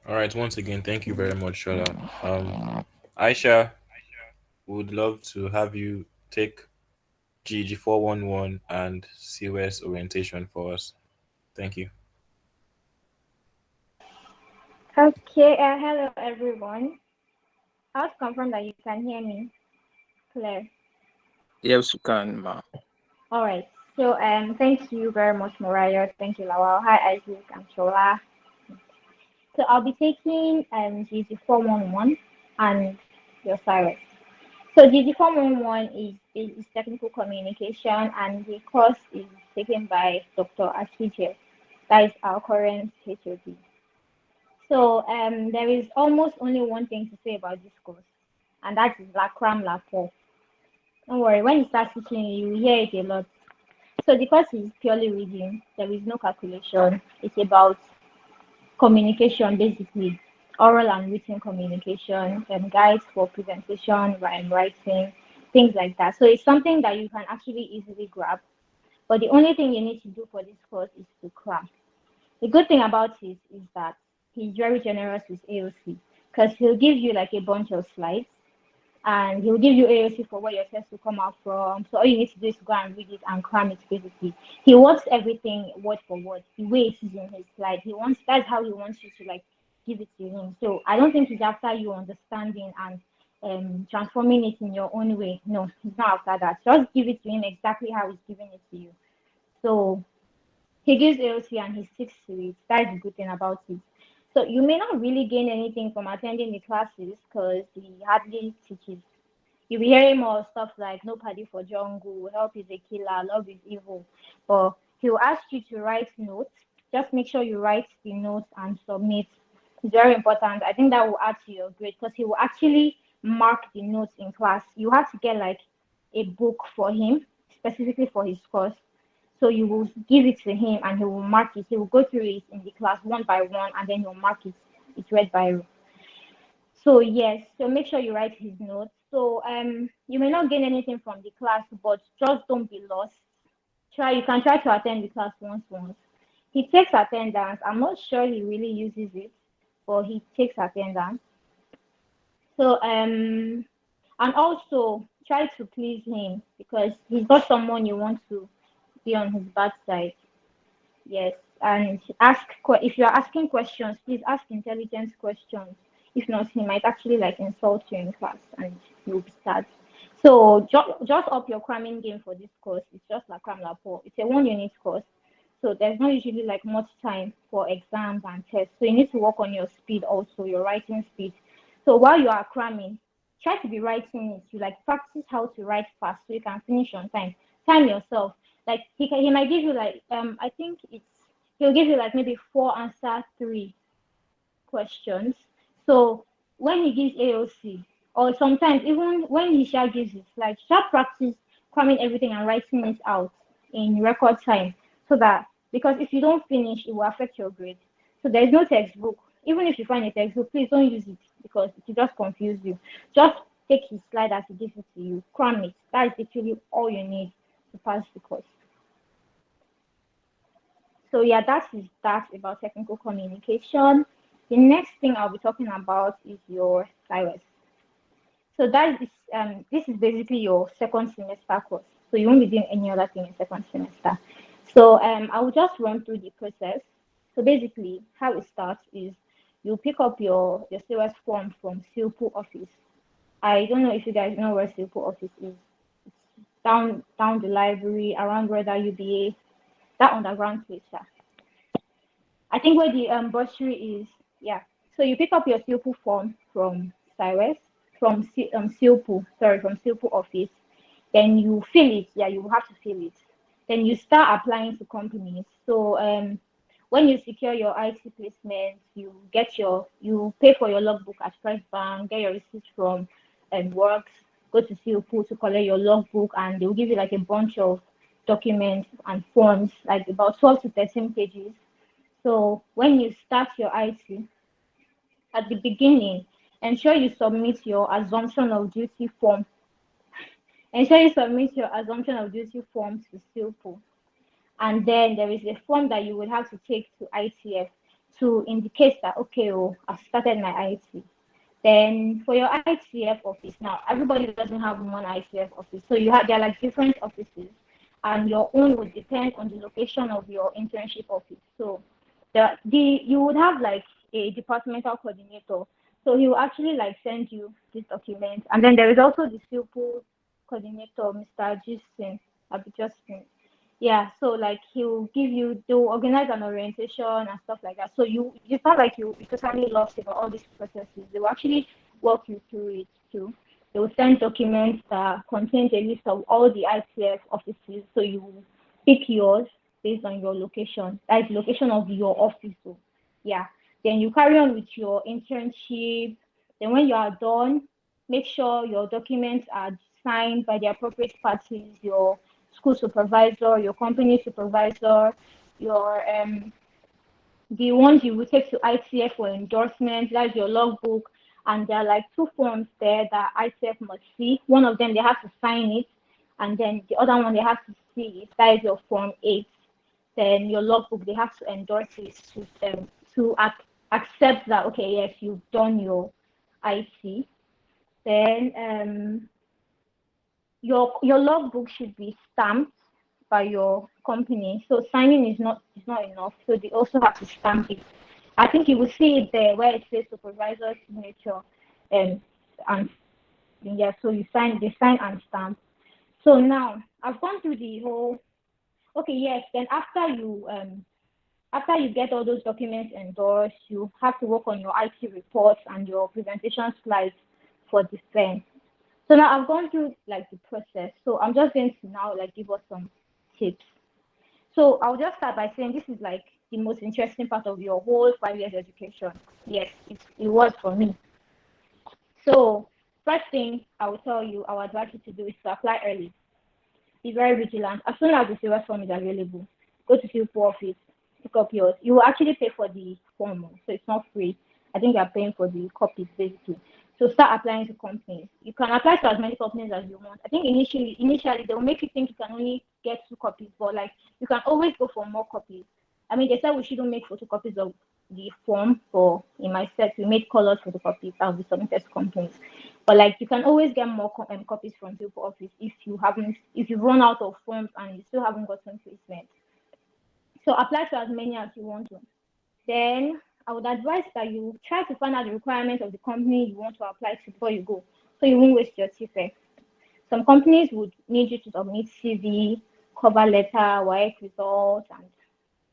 All right. Once again, thank you very much, Shola. Aisha, would love to have you take GG411 and COS orientation for us. Thank you. Okay, hello everyone. I want to confirm that you can hear me clear. Yes, you can, ma. All right. So thank you very much, Mariah. Thank you, Lawal. Hi, Isaac and Shola. So I'll be taking GG411 and your Cyrus. So GG411 is technical communication, and the course is taken by Dr. Ashije. That is our current HOD. So there is almost only one thing to say about this course, and that is la cram la pour. Don't worry, when you start teaching, you will hear it a lot. So the course is purely reading. There is no calculation. It's about communication, basically, oral and written communication, guides for presentation, writing, things like that. So it's something that you can actually easily grab. But the only thing you need to do for this course is to cram. The good thing about it is that he's very generous with AOC because he'll give you like a bunch of slides and he'll give you AOC for where your test will come out from. So all you need to do is go and read it and cram it basically. He wants everything word for word, the way it is in his slide. He wants that's how he wants you to like give it to him. So I don't think he's after you understanding and transforming it in your own way. No, he's not after that. Just give it to him exactly how he's giving it to you. So he gives AOC and he sticks to it. That is the good thing about it. So you may not really gain anything from attending the classes because he hardly teaches. You'll be hearing more stuff like no party for jungle, help is a killer, love is evil. But he'll ask you to write notes. Just make sure you write the notes and submit. It's very important. I think that will add to your grade because he will actually mark the notes in class. You have to get like a book for him, specifically for his course. So you will give it to him and he will mark it. He will go through it in the class one by one and then he'll mark it. It's read by row. So yes, so make sure you write his notes. So you may not gain anything from the class, but just don't be lost. You can try to attend the class once. He takes attendance. I'm not sure he really uses it, but he takes attendance. So and also try to please him because he's not someone you want to be on his bad side. Yes, and if you are asking questions, please ask intelligent questions. If not, he might actually like insult you in class, and you'll be sad. So just up your cramming game for this course. It's just like cram lapo. It's a one-unit course, so there's not usually like much time for exams and tests. So you need to work on your speed also, your writing speed. So while you are cramming, try to be writing it. You like practice how to write fast so you can finish on time. Time yourself. Like he might give you like I think he'll give you like maybe four answer three questions. So when he gives AOC, or sometimes even when he shall gives it, like shall practice cramming everything and writing it out in record time, so that because if you don't finish, it will affect your grade. So there's no textbook. Even if you find a textbook, please don't use it because it will just confuse you. Just take his slide as he gives it to you, cram it. That is literally all you need to pass the course. So yeah, that is that about technical communication. The next thing I'll be talking about is your Cyrus. So that is this is basically your second semester course. So you won't be doing any other thing in second semester. So I will just run through the process. So basically, how it starts is you pick up your COS form from Silpo office. I don't know if you guys know where Silpo office is. It's down the library around where that UBA, that underground place. Yeah. I think where the bursary is, yeah. So you pick up your Silpo form from Cyrus, Silpo, sorry, from Silpo office. Then you fill it. Yeah, you have to fill it. Then you start applying to companies. So when you secure your IT placement, you pay for your logbook at First Bank, get your receipt from Works, go to Silpo to collect your logbook, and they'll give you like a bunch of documents and forms, like about 12 to 13 pages. So when you start your IT, at the beginning, ensure you submit your assumption of duty form. Ensure you submit your assumption of duty form to Silpo. And then there is a form that you will have to take to ITF. to indicate that, okay, oh, I've started my IT. Then for your ICF office, now everybody doesn't have one ICF office, so you have there are like different offices, and your own would depend on the location of your internship office. So the you would have like a departmental coordinator, so he will actually like send you this document, and then there is also the simple coordinator, Mr. Justin, Abi Justin. Yeah, so like he'll give you, they'll organize an orientation and stuff like that. So it's not like you totally lost about all these processes. They will actually walk you through it too. They will send documents that contain a list of all the ICF offices. So you pick yours based on your location. That is the location of your office. So yeah. Then you carry on with your internship. Then when you are done, make sure your documents are signed by the appropriate parties, your school supervisor, your company supervisor, your the ones you will take to ICF for endorsement, that's your logbook. And there are like two forms there that ICF must see. One of them they have to sign it, and then the other one they have to see it. That is your form 8. Then your logbook they have to endorse it to accept that, okay, yes, you've done your IT. Then your logbook should be stamped by your company. So signing is not enough. So they also have to stamp it. I think you will see it there where it says supervisor signature, and and yeah. So they sign and stamp. So now I've gone through the whole. Okay, yes. Then after you get all those documents endorsed, you have to work on your IT reports and your presentation slides for the firm. So now I've gone through like the process. So I'm just going to now like give us some tips. So I'll just start by saying this is like the most interesting part of your whole 5 years education. Yes, it was for me. So first thing I will tell you, I would advise you to do is to apply early. Be very vigilant. As soon as the silver form is available, go to Silver office, pick up yours. You will actually pay for the form, so it's not free. I think you're paying for the copies basically. So start applying to companies. You can apply to as many companies as you want. I think initially they will make you think you can only get 2 copies, but like you can always go for more copies. I mean, they said we shouldn't make photocopies of the form, for in my set we made colored photocopies that will be submitted to companies. But like you can always get more copies from Silver office if you've run out of forms and you still haven't gotten placement. So apply to as many as you want to. Then I would advise that you try to find out the requirements of the company you want to apply to before you go, so you won't waste your TFE. Some companies would need you to submit CV, cover letter, work results, and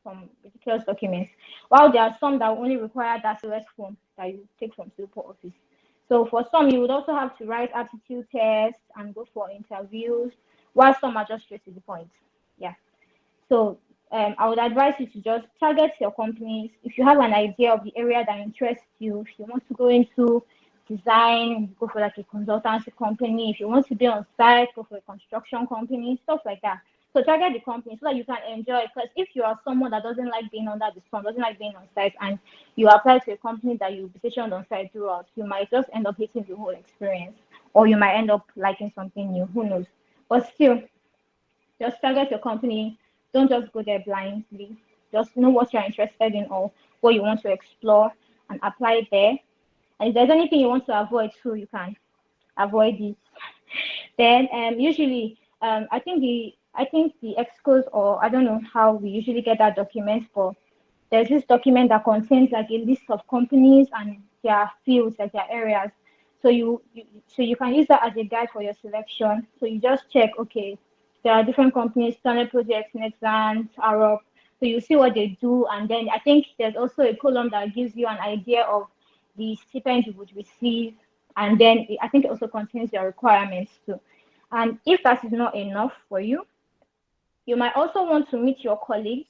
some ridiculous documents. While there are some that will only require that COS form that you take from Silver office. So for some, you would also have to write aptitude tests and go for interviews, while some are just straight to the point. Yeah. So I would advise you to just target your companies. If you have an idea of the area that interests you, if you want to go into design, go for like a consultancy company. If you want to be on site, go for a construction company, stuff like that. So target the company so that you can enjoy it. Because if you are someone that doesn't like being under the sun, doesn't like being on site, and you apply to a company that you'll be stationed on site throughout, you might just end up hating the whole experience, or you might end up liking something new. Who knows? But still, just target your company. Don't just go there blindly. Just know what you're interested in or what you want to explore and apply there. And if there's anything you want to avoid too, you can avoid it. Then usually I think the excos, or I don't know how we usually get that document, but there's this document that contains like a list of companies and their fields, like their areas. So you can use that as a guide for your selection. So you just check, okay, there are different companies, Standard Projects, Nexans, Arab. So you see what they do, and then I think there's also a column that gives you an idea of the stipend you would receive, and then I think it also contains your requirements too. And if that is not enough for you, you might also want to meet your colleagues,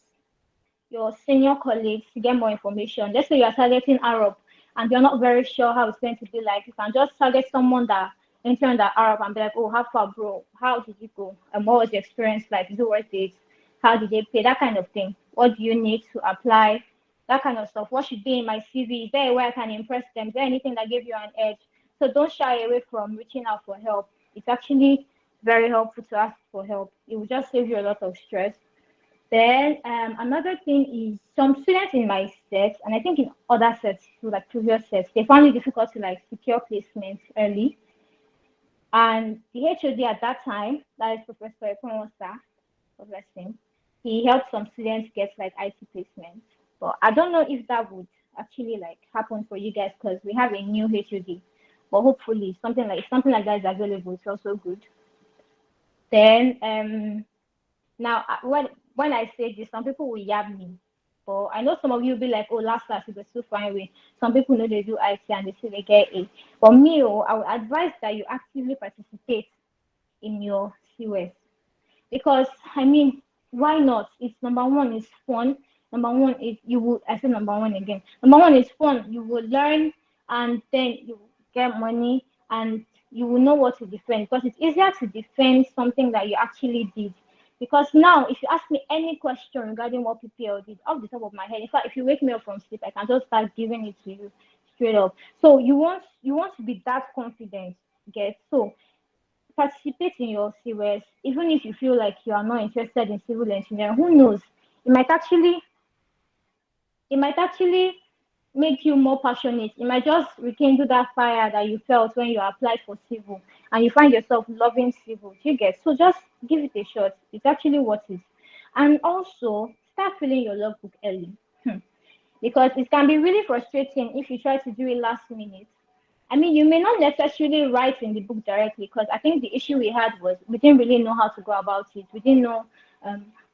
your senior colleagues, to get more information. Let's say you are targeting Arab and you're not very sure how it's going to be like. You can just target someone that interned at Arab and be like, oh, how far, bro? How did you go? And what was the experience like? Is it worth it? How did they pay? That kind of thing. What do you need to apply? That kind of stuff. What should be in my CV? Is there a way I can impress them? Is there anything that gave you an edge? So don't shy away from reaching out for help. It's actually very helpful to ask for help. It will just save you a lot of stress. Then another thing is some students in my set, and I think in other sets too, like previous sets, they found it difficult to like secure placements early. And the HOD at that time, that is Professor Ekwonwosa, God bless him, he helped some students get like IT placements. But I don't know if that would actually like happen for you guys because we have a new HOD. But hopefully something like that is available. It's also good. Then now when I say this, some people will yab me. But I know some of you will be like, oh, last class you were so fine with. Some people know they do IT and they say they get A. But me, oh, I would advise that you actively participate in your COS because I mean, why not? It's number one is fun. Number one is you will. I say number one again. Number one is fun. You will learn, and then you get money, and you will know what to defend because it's easier to defend something that you actually did. Because now, if you ask me any question regarding what PPL did, off the top of my head, in fact, if you wake me up from sleep, I can just start giving it to you straight up. So you want to be that confident, get so participate in your CWES, even if you feel like you are not interested in civil engineering. Who knows? It might actually it might actually make you more passionate. It might just rekindle that fire that you felt when you applied for civil and you find yourself loving civil. Do you get? So just give it a shot. It's actually worth it. And also start filling your logbook early. Because it can be really frustrating if you try to do it last minute. I mean, you may not necessarily write in the book directly because I think the issue we had was we didn't really know how to go about it. We didn't know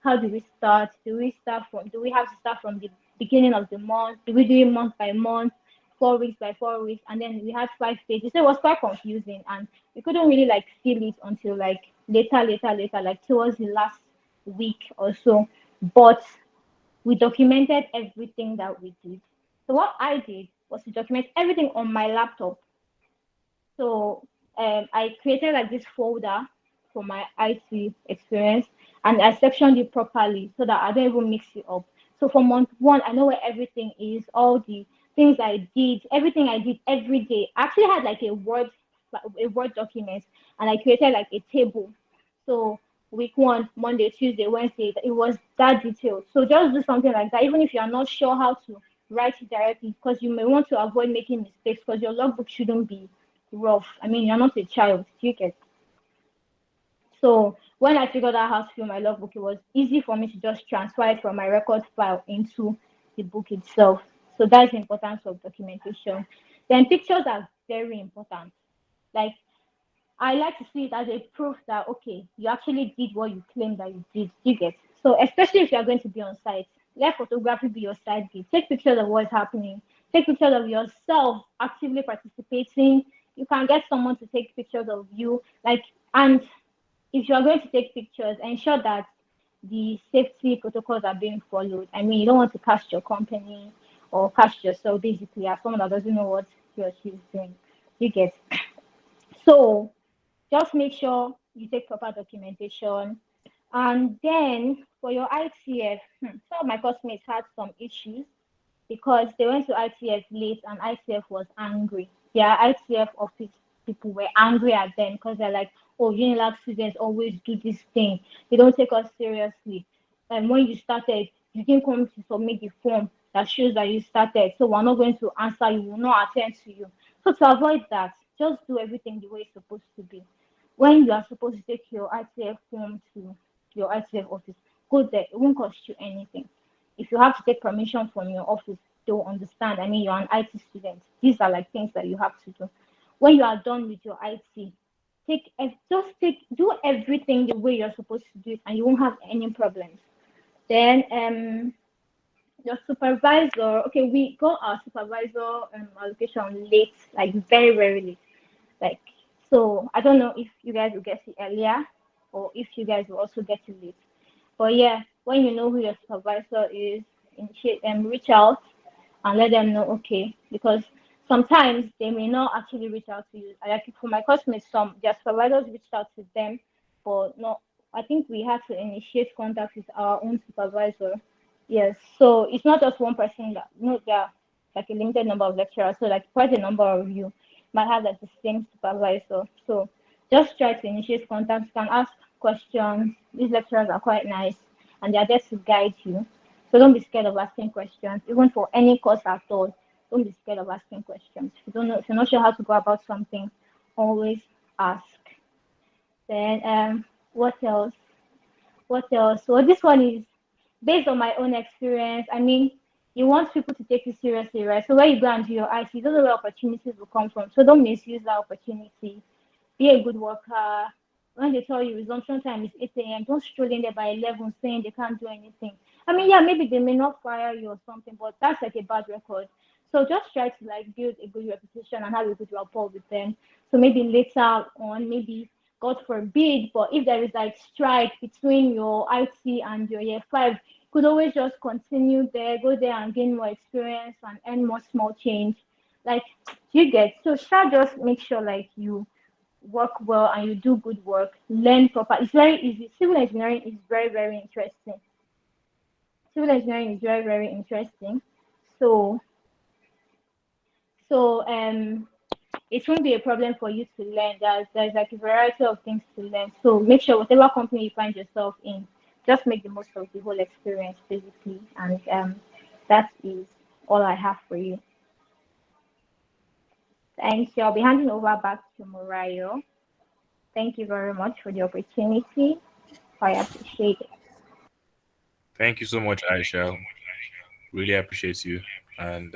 how do we start? Do we have to start from the beginning of the month? Do we do it month by month, 4 weeks by 4 weeks? And then we had 5 pages. So it was quite confusing and we couldn't really like feel it until like later, like towards the last week or so. But we documented everything that we did. So what I did was to document everything on my laptop. So I created like this folder for my IT experience and I sectioned it properly so that I don't even mix it up. So for month one, I know where everything is, all the things I did, everything I did every day. I actually had like a Word document and I created like a table. So week one, Monday, Tuesday, Wednesday, it was that detailed. So just do something like that, even if you are not sure how to write it directly, because you may want to avoid making mistakes because your logbook shouldn't be rough. I mean, you're not a child, you get. So when I figured out how to fill my logbook, it was easy for me to just transfer it from my record file into the book itself. So that's the importance of documentation. Then pictures are very important. Like I like to see it as a proof that okay, you actually did what you claim that you did. You get so especially if you are going to be on site, let photography be your side gig. Take pictures of what's happening. Take pictures of yourself actively participating. You can get someone to take pictures of you. Like and if you are going to take pictures, ensure that the safety protocols are being followed. I mean, you don't want to cast your company or cast yourself basically as someone that doesn't know what he or she is doing. You get so just make sure you take proper documentation. And then for your ITF, some of my classmates had some issues because they went to ITF late and ITF was angry. Their ITF office people were angry at them because they're like, oh, Unilag students always do this thing. They don't take us seriously. And when you started, you didn't come to submit the form that shows that you started. So we're not going to answer you, we'll not attend to you. So to avoid that, just do everything the way it's supposed to be. When you are supposed to take your ITF form to your ITF office, go there. It won't cost you anything. If you have to take permission from your office, they'll understand. I mean, you're an IT student. These are like things that you have to do. When you are done with your IT, do everything the way you're supposed to do it, and you won't have any problems. Then your supervisor. Okay, we got our supervisor allocation late, like very very late. Like so, I don't know if you guys will get it earlier or if you guys will also get it late. But yeah, when you know who your supervisor is, initiate reach out and let them know okay because sometimes they may not actually reach out to you. Like for my classmates, some their supervisors reached out to them, but no, I think we had to initiate contact with our own supervisor. Yes, so it's not just one person that no, there are like a limited number of lecturers, so like quite a number of you might have like the same supervisor. So just try to initiate contact. You can ask questions. These lecturers are quite nice and they are there to guide you. So don't be scared of asking questions, even for any course at all. Don't be scared of asking questions. If you don't know, if you're not sure how to go about something, always ask. Then what else? What else? So this one is based on my own experience. I mean, you want people to take you seriously, right? So where you go and do your IT, you don't know where opportunities will come from. So don't misuse that opportunity. Be a good worker. When they tell you resumption time is 8 a.m., don't stroll in there by 11 saying they can't do anything. I mean, yeah, maybe they may not fire you or something, but that's like a bad record. So just try to like build a good reputation and have a good rapport with them. So maybe later on, maybe God forbid, but if there is like strike between your IT and your year five, you could always just continue there, go there and gain more experience and earn more small change. Like you get so shall just make sure like you work well and you do good work, learn proper. It's very easy. Civil engineering is very, very interesting. Civil engineering is very, very interesting. So, so it won't be a problem for you to learn. There's like a variety of things to learn. So make sure whatever company you find yourself in, just make the most of the whole experience basically. And that is all I have for you. Thank you. I'll be handing over back to Morayo. Thank you very much for the opportunity. I appreciate it. Thank you so much, Aisha. Really appreciate you. And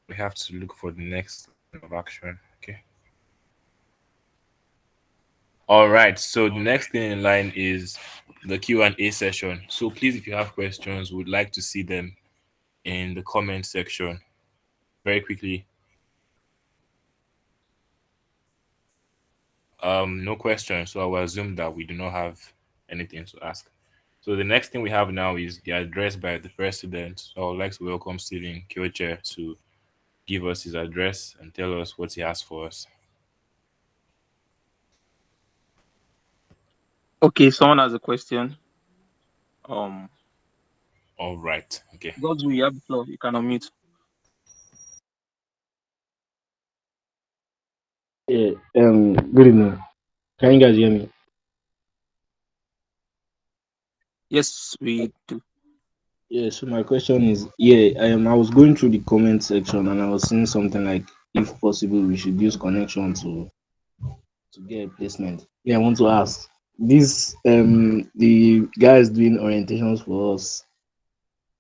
we have to look for the next line of action. Okay. All right. So the next thing in line is the Q&A session. So please, if you have questions, would like to see them in the comment section very quickly. No questions. So I will assume that we do not have anything to ask. So the next thing we have now is the address by the president. So I would like to welcome Stephen Kioche to give us his address and tell us what he has for us. Okay, someone has a question. Um, All right. Okay. God's will, you have the floor. You can unmute. Yeah, good evening. Can you guys hear me? Yes, we do. Yeah, so my question is, yeah, I was going through the comment section and I was seeing something like, if possible, we should use connection to get a placement. Yeah, I want to ask, this the guys doing orientations for us,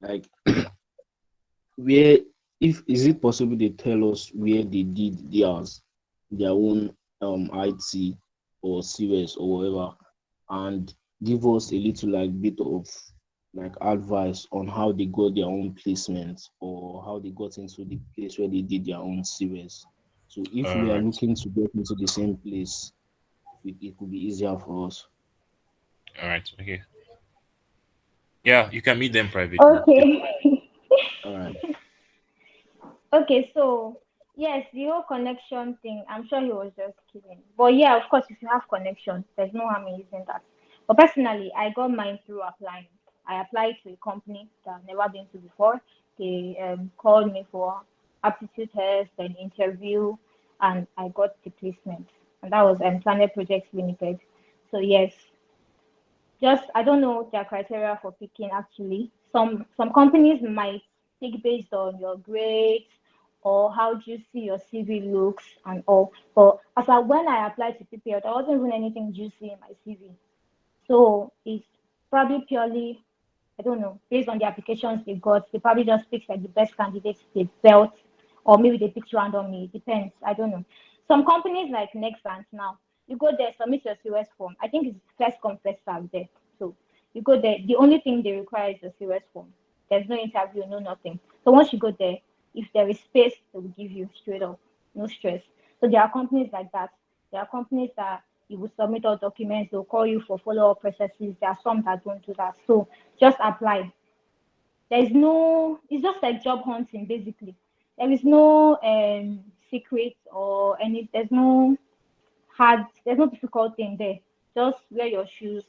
like, where, if is it possible they tell us where they did their own IT or CS or whatever, and give us a little like bit of like advice on how they got their own placement or how they got into the place where they did their own series. So if All we are right. looking to get into the same place, it could be easier for us. All right. Okay. Yeah, you can meet them privately. Yeah. Okay. All right. Okay, so yes, the whole connection thing, I'm sure he was just kidding. But yeah, of course, if you have connection, there's no harm in using that. But personally, I got mine through applying. I applied to a company that I've never been to before. They called me for aptitude test and interview, and I got the placement. And that was Planet Projects Limited. So yes, just I don't know their criteria for picking actually. Some companies might pick based on your grades or how juicy your CV looks and all. But as I when I applied to PPL, there wasn't even anything juicy in my CV. So it's probably purely I don't know, based on the applications they got, they probably just picked like the best candidates they felt, or maybe they picked randomly. It depends. I don't know. Some companies like Nexant now, you go there, submit your COS form. I think it's first come, first serve there. So you go there. The only thing they require is the COS form. There's no interview, no nothing. So once you go there, if there is space, they will give you straight up, no stress. So there are companies like that. There are companies that you will submit all documents, they'll call you for follow-up processes. There are some that don't do that. So just apply. There's no, it's just like job hunting basically. There is no secret or any, there's no difficult thing there. Just wear your shoes,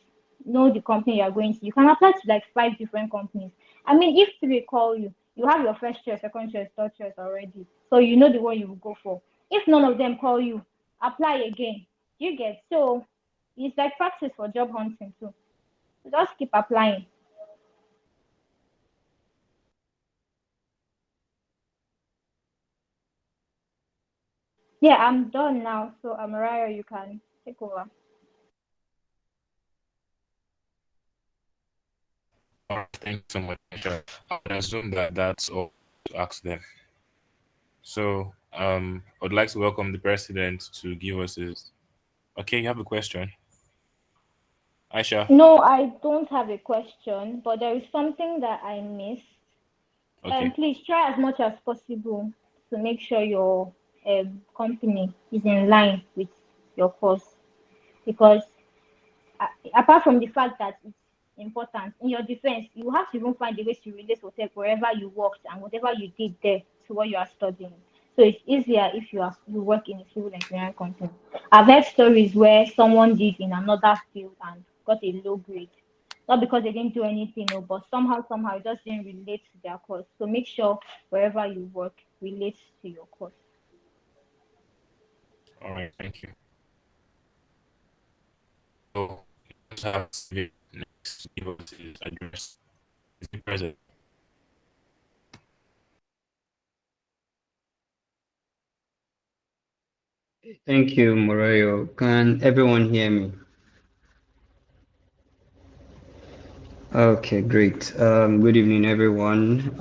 know the company you're going to. You can apply to like 5 different companies. I mean, if 3 call you, you have your first choice, second choice, third choice already. So you know the one you will go for. If none of them call you, apply again. You get so it's like practice for job hunting too. Just keep applying. Yeah, I'm done now. So, Mariah, you can take over. All right, thank you so much, Aisha. I would assume that that's all to ask them. So, I'd like to welcome the president to give us his. Okay, you have a question, Aisha. No, I don't have a question, but there is something that I missed. Okay, Please try as much as possible to make sure your company is in line with your course, because apart from the fact that it's important in your defense, you have to even find a way to relate wherever you worked and whatever you did there to what you are studying. So it's easier if you work in a civil engineering company. I've heard stories where someone did in another field and got a low grade, not because they didn't do anything, no, but somehow it just didn't relate to their course. So make sure wherever you work relates to your course. all right, thank you. So, let's have David next to give us his address. Is he present? Thank you, Morayo. Can everyone hear me? Okay, great. Good evening, everyone.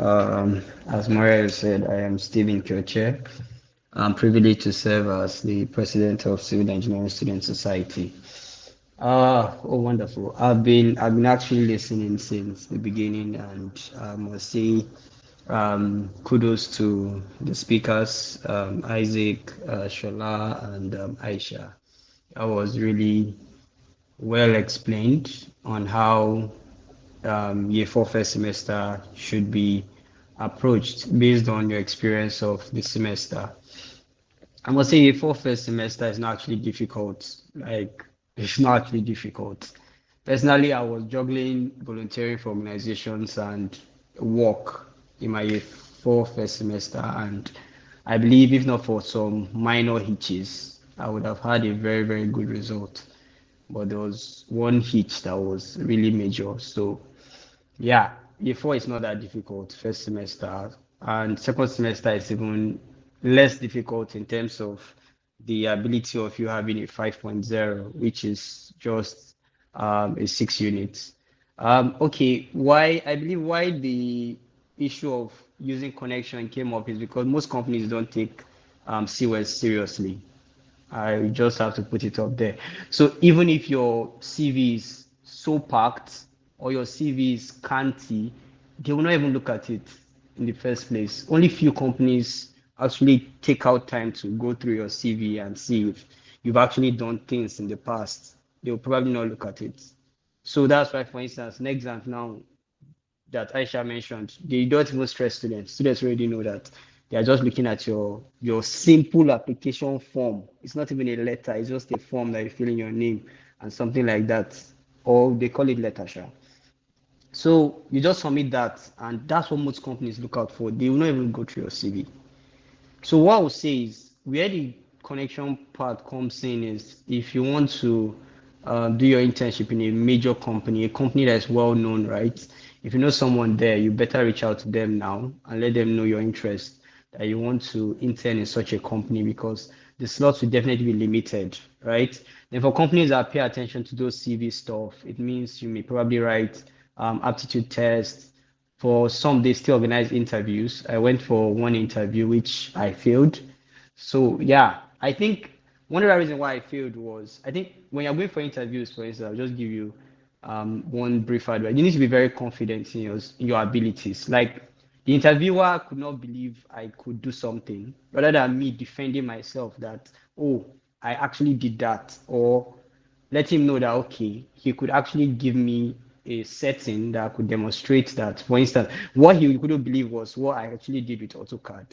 As Morayo said, I am Stephen Kyoche. I'm privileged to serve as the president of Civil Engineering Student Society. Oh, wonderful. I've been actually listening since the beginning, and I must say, kudos to the speakers, Isaac, Shola, and Aisha. That was really well explained on how year four first semester should be approached based on your experience of the semester. I must say, for first semester is not actually difficult. Like, it's not actually difficult. Personally, I was juggling volunteering for organizations and work in my year four first semester, and I believe if not for some minor hitches, I would have had a very, very good result. But there was one hitch that was really major. So yeah, year four is not that difficult, first semester. And second semester is even less difficult in terms of the ability of you having a 5.0, which is just a 6 units. Okay, why I believe why the issue of using connection came up is because most companies don't take CWES seriously. I just have to put it up there. So even if your CV is so packed or your CV is canty, they will not even look at it in the first place. Only few companies actually take out time to go through your CV and see if you've actually done things in the past. They will probably not look at it. So that's why, for instance, next exam now, that Aisha mentioned, they don't even stress students. Students already know that they are just looking at your simple application form. It's not even a letter, it's just a form that you fill in your name and something like that. Or they call it letter sha. So you just submit that, and that's what most companies look out for. They will not even go through your CV. So what I would say is where the connection part comes in is if you want to do your internship in a major company, a company that is well known, right? If you know someone there, you better reach out to them now and let them know your interest that you want to intern in such a company because the slots will definitely be limited, right? Then for companies that pay attention to those CV stuff, it means you may probably write aptitude tests, for some, they still organize interviews. I went for one interview, which I failed. So, yeah, I think one of the reasons why I failed was I think when you're going for interviews, for instance, I'll just give you one brief advice. You need to be very confident in your abilities. Like, the interviewer could not believe I could do something rather than me defending myself that, oh, I actually did that, or let him know that okay, he could actually give me a setting that could demonstrate that. For instance, what he couldn't believe was what I actually did with AutoCAD.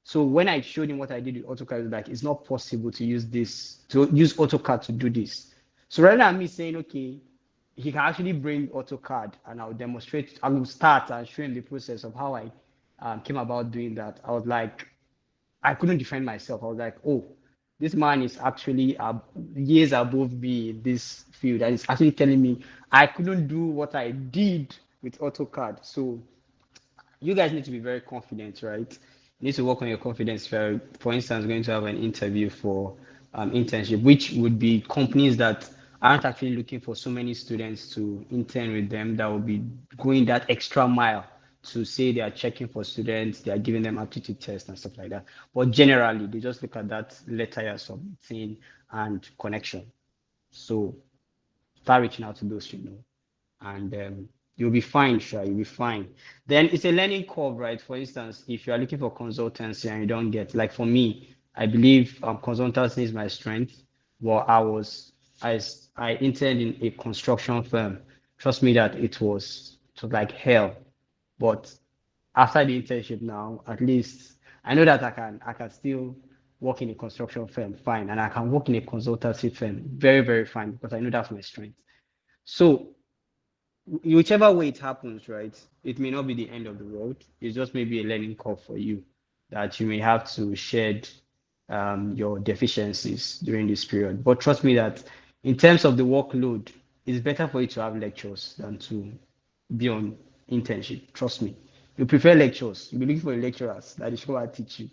So when I showed him what I did with AutoCAD, he was like, it's not possible to use AutoCAD to do this. So rather than me saying, okay, he can actually bring AutoCAD and I'll demonstrate, I will start and show him the process of how I came about doing that. I was like, I couldn't defend myself. I was like, oh, this man is actually years above me in this field, and it's actually telling me I couldn't do what I did with AutoCAD. So you guys need to be very confident, right? You need to work on your confidence. For instance, going to have an interview for internship, which would be companies that aren't actually looking for so many students to intern with them, that will be going that extra mile to say they are checking for students, they are giving them aptitude tests and stuff like that. But generally, they just look at that letter you're submitting and connection. So start reaching out to those you know, and you'll be fine, sure, you'll be fine. Then it's a learning curve, right? For instance, if you are looking for consultancy and you don't get, like for me, I believe consultancy is my strength. Well, I I interned in a construction firm. Trust me that it was like hell. But after the internship now, at least I know that I can still work in a construction firm fine, and I can work in a consultancy firm very, very fine, because I know that's my strength. So whichever way it happens, right, it may not be the end of the world. It's just maybe a learning curve for you, that you may have to shed your deficiencies during this period. But trust me that in terms of the workload, it's better for you to have lectures than to be on internship. Trust me. You prefer lectures. You'll be looking for lecturers that is going to teach you.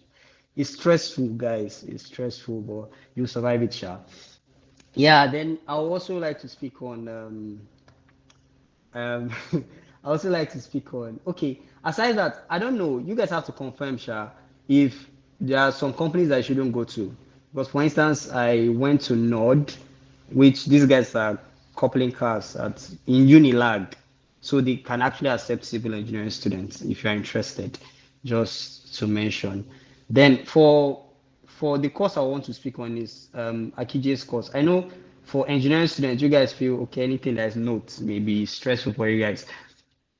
It's stressful, guys. It's stressful, but you survive it, sha. Yeah, then I would also like to speak on um, I also like to speak on. Okay, aside that, I don't know. You guys have to confirm, Sha, if there are some companies that I shouldn't go to. Because, for instance, I went to Nord, which these guys are coupling cars at in Unilag, so they can actually accept civil engineering students if you're interested. Just to mention. Then for the course I want to speak on is Akije's course. I know for engineering students, you guys feel okay, anything that is notes may be stressful for you guys.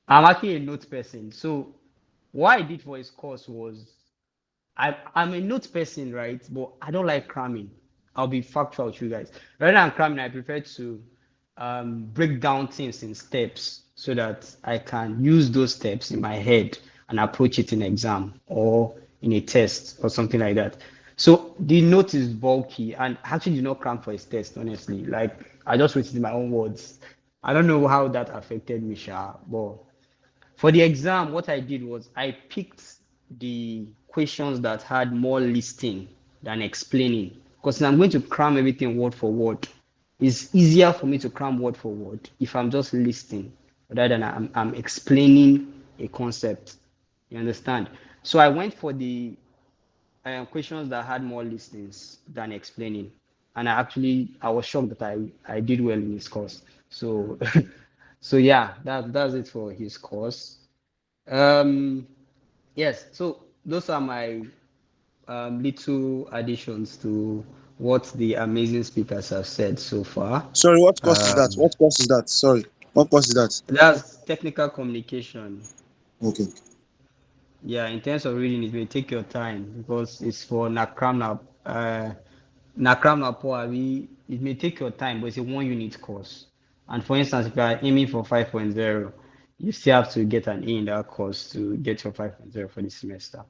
I'm actually a note person. So what I did for his course was I'm a note person, right? But I don't like cramming. I'll be factual with you guys. Rather than cramming, I prefer to break down things in steps so that I can use those steps in my head and approach it in exam or in a test or something like that. So the note is bulky, and I actually did not cram for his test, honestly. Like I just wrote it in my own words. I don't know how that affected me, Sha, but for the exam, what I did was I picked the questions that had more listing than explaining. Because I'm going to cram everything word for word. It's easier for me to cram word for word if I'm just listing rather than I'm explaining a concept. You understand? So I went for the questions that had more listings than explaining. And I was shocked that I did well in his course. So so yeah, that's it for his course. Um, yes, so those are my little additions to what the amazing speakers have said so far. Sorry, what course is that? Um, What course is that? Sorry, what course is that? that's technical communication. Okay. Yeah, in terms of reading, it may take your time because it's for Nakramna. Nakramna Poabi, it may take your time, but it's a 1 unit course. And for instance, if you are aiming for 5.0, you still have to get an A in that course to get your 5.0 for the semester.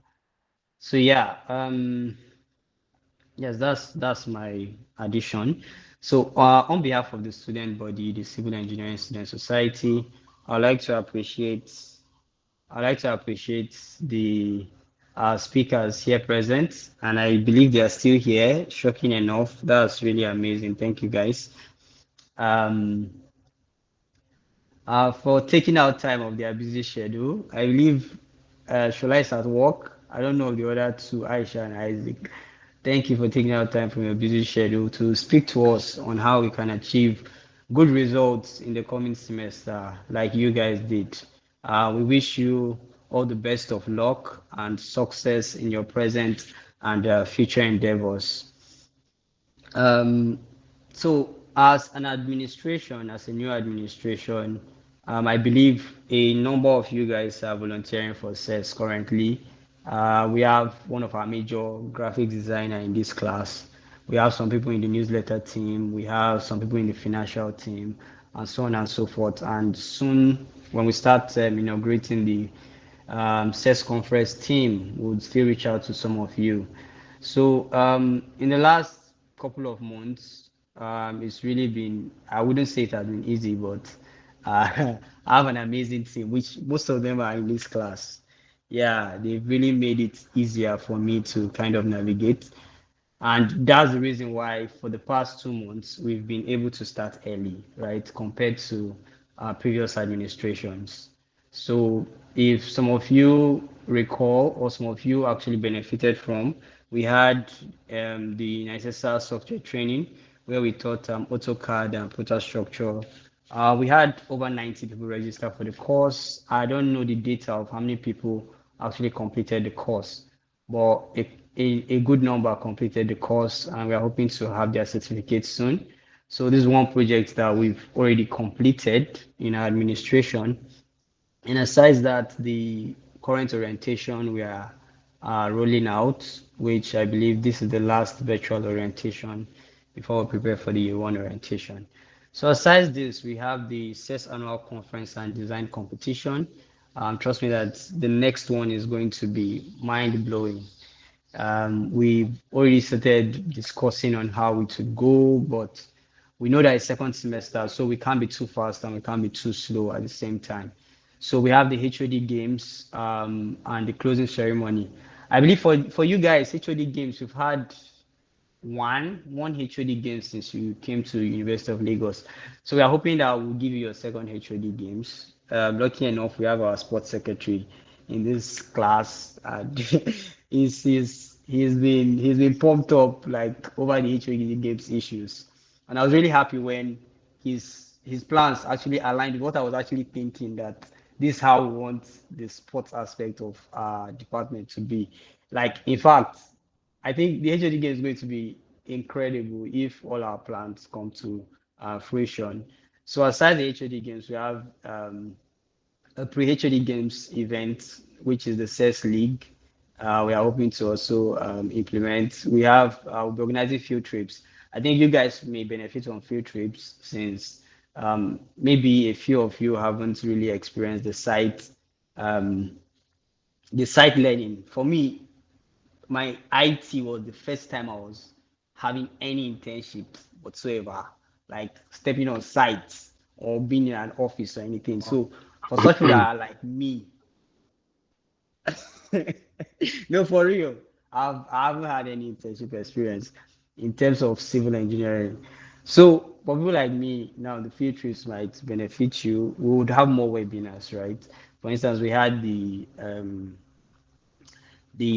So yeah, yes, that's my addition. So on behalf of the student body, the Civil Engineering Student Society, I'd like to appreciate I'd like to appreciate the speakers here present, and I believe they are still here. Shocking enough, that's really amazing. Thank you guys. Um, for taking out time of their busy schedule. I believe Shola is at work. I don't know the other two, Aisha and Isaac. Thank you for taking out time from your busy schedule to speak to us on how we can achieve good results in the coming semester, like you guys did. We wish you all the best of luck and success in your present and future endeavors. Um, so, as an administration, as a new administration, I believe a number of you guys are volunteering for SES currently. We have one of our major graphic designer in this class. We have some people in the newsletter team. We have some people in the financial team, and so on and so forth. And soon, when we start inaugurating the SES conference team, we'll still reach out to some of you. So in the last couple of months, it's really been, I wouldn't say it has been easy, but I have an amazing team, which most of them are in this class. Yeah, they've really made it easier for me to kind of navigate. And that's the reason why for the past 2 months, we've been able to start early, right, compared to previous administrations. So if some of you recall, or some of you actually benefited from, we had the Nicesa software training where we taught AutoCAD and Proto Structure. We had over 90 people register for the course. I don't know the data of how many people actually completed the course, but a good number completed the course, and we are hoping to have their certificate soon. So this is one project that we've already completed in our administration. And aside that, the current orientation we are rolling out, which I believe this is the last virtual orientation before we prepare for the year one orientation. So aside this, we have the CES annual conference and design competition. Trust me that the next one is going to be mind blowing. We've already started discussing on how it would go, but we know that it's second semester, so we can't be too fast and we can't be too slow at the same time. So we have the HOD games and the closing ceremony. I believe for you guys, HOD games, we've had one HOD game since you came to University of Lagos. So we are hoping that we'll give you your second HOD games. Lucky enough, we have our sports secretary in this class. And he's been pumped up like over the HOD games issues. And I was really happy when his plans actually aligned with what I was actually thinking, that this is how we want the sports aspect of our department to be. Like in fact, I think the HOD game is going to be incredible if all our plans come to fruition. So aside the HOD games, we have a pre-HOD games event, which is the CES League. We are hoping to also implement. We'll be organizing field trips. I think you guys may benefit from field trips since maybe a few of you haven't really experienced um, the site learning. For me, my IT was the first time I was having any internship whatsoever, like stepping on sites or being in an office or anything. So for such people that are like me, no, for real, I haven't had any internship experience in terms of civil engineering. So for people like me, now the field trips might benefit you. We would have more webinars, right? For instance, we had the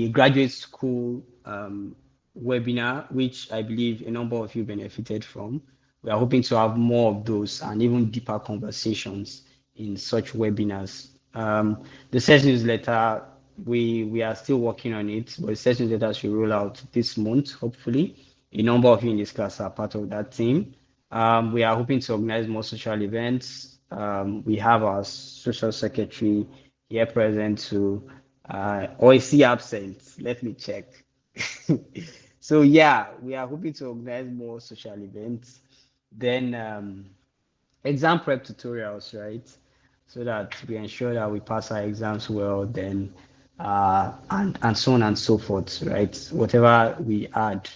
graduate school webinar, which I believe a number of you benefited from. We are hoping to have more of those and even deeper conversations in such webinars. The session newsletter, we are still working on it, but the session newsletter should roll out this month, hopefully. A number of you in this class are part of that team. We are hoping to organize more social events. We have our social secretary here present to or is he absent? Let me check. So yeah, we are hoping to organize more social events. Then exam prep tutorials, right? So that we ensure that we pass our exams well. Then and so on and so forth, right? Whatever we add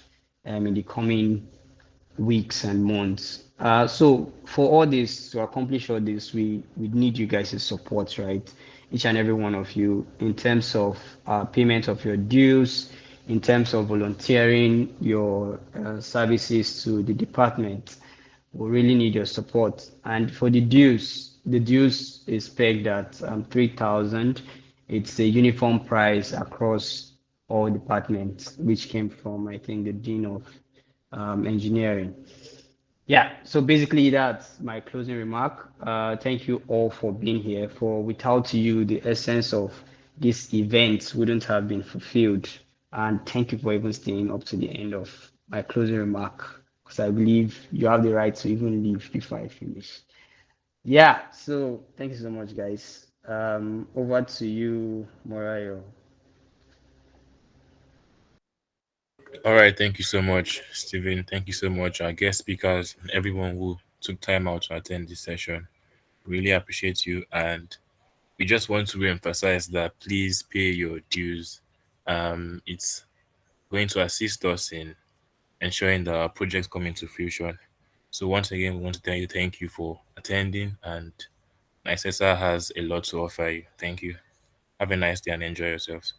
in the coming weeks and months. So for all this, to accomplish all this, we need you guys' support, right? Each and every one of you, in terms of payment of your dues, in terms of volunteering your services to the department. We really need your support. And for the dues is pegged at 3,000. It's the uniform price across all departments, which came from, I think, the dean of engineering. Yeah, so basically that's my closing remark. Thank you all for being here. For without you, the essence of this event wouldn't have been fulfilled. And thank you for even staying up to the end of my closing remark, because I believe you have the right to even leave before I finish. Yeah, so thank you so much, guys. Over to you, Morayo. All right, thank you so much, Stephen. Thank you so much, our guest speakers, and everyone who took time out to attend this session. Really appreciate you, and we just want to re-emphasize that please pay your dues. It's going to assist us in ensuring that our projects come into fruition. So once again, we want to thank you for attending, and Nicesa has a lot to offer you. Thank you. Have a nice day and enjoy yourselves.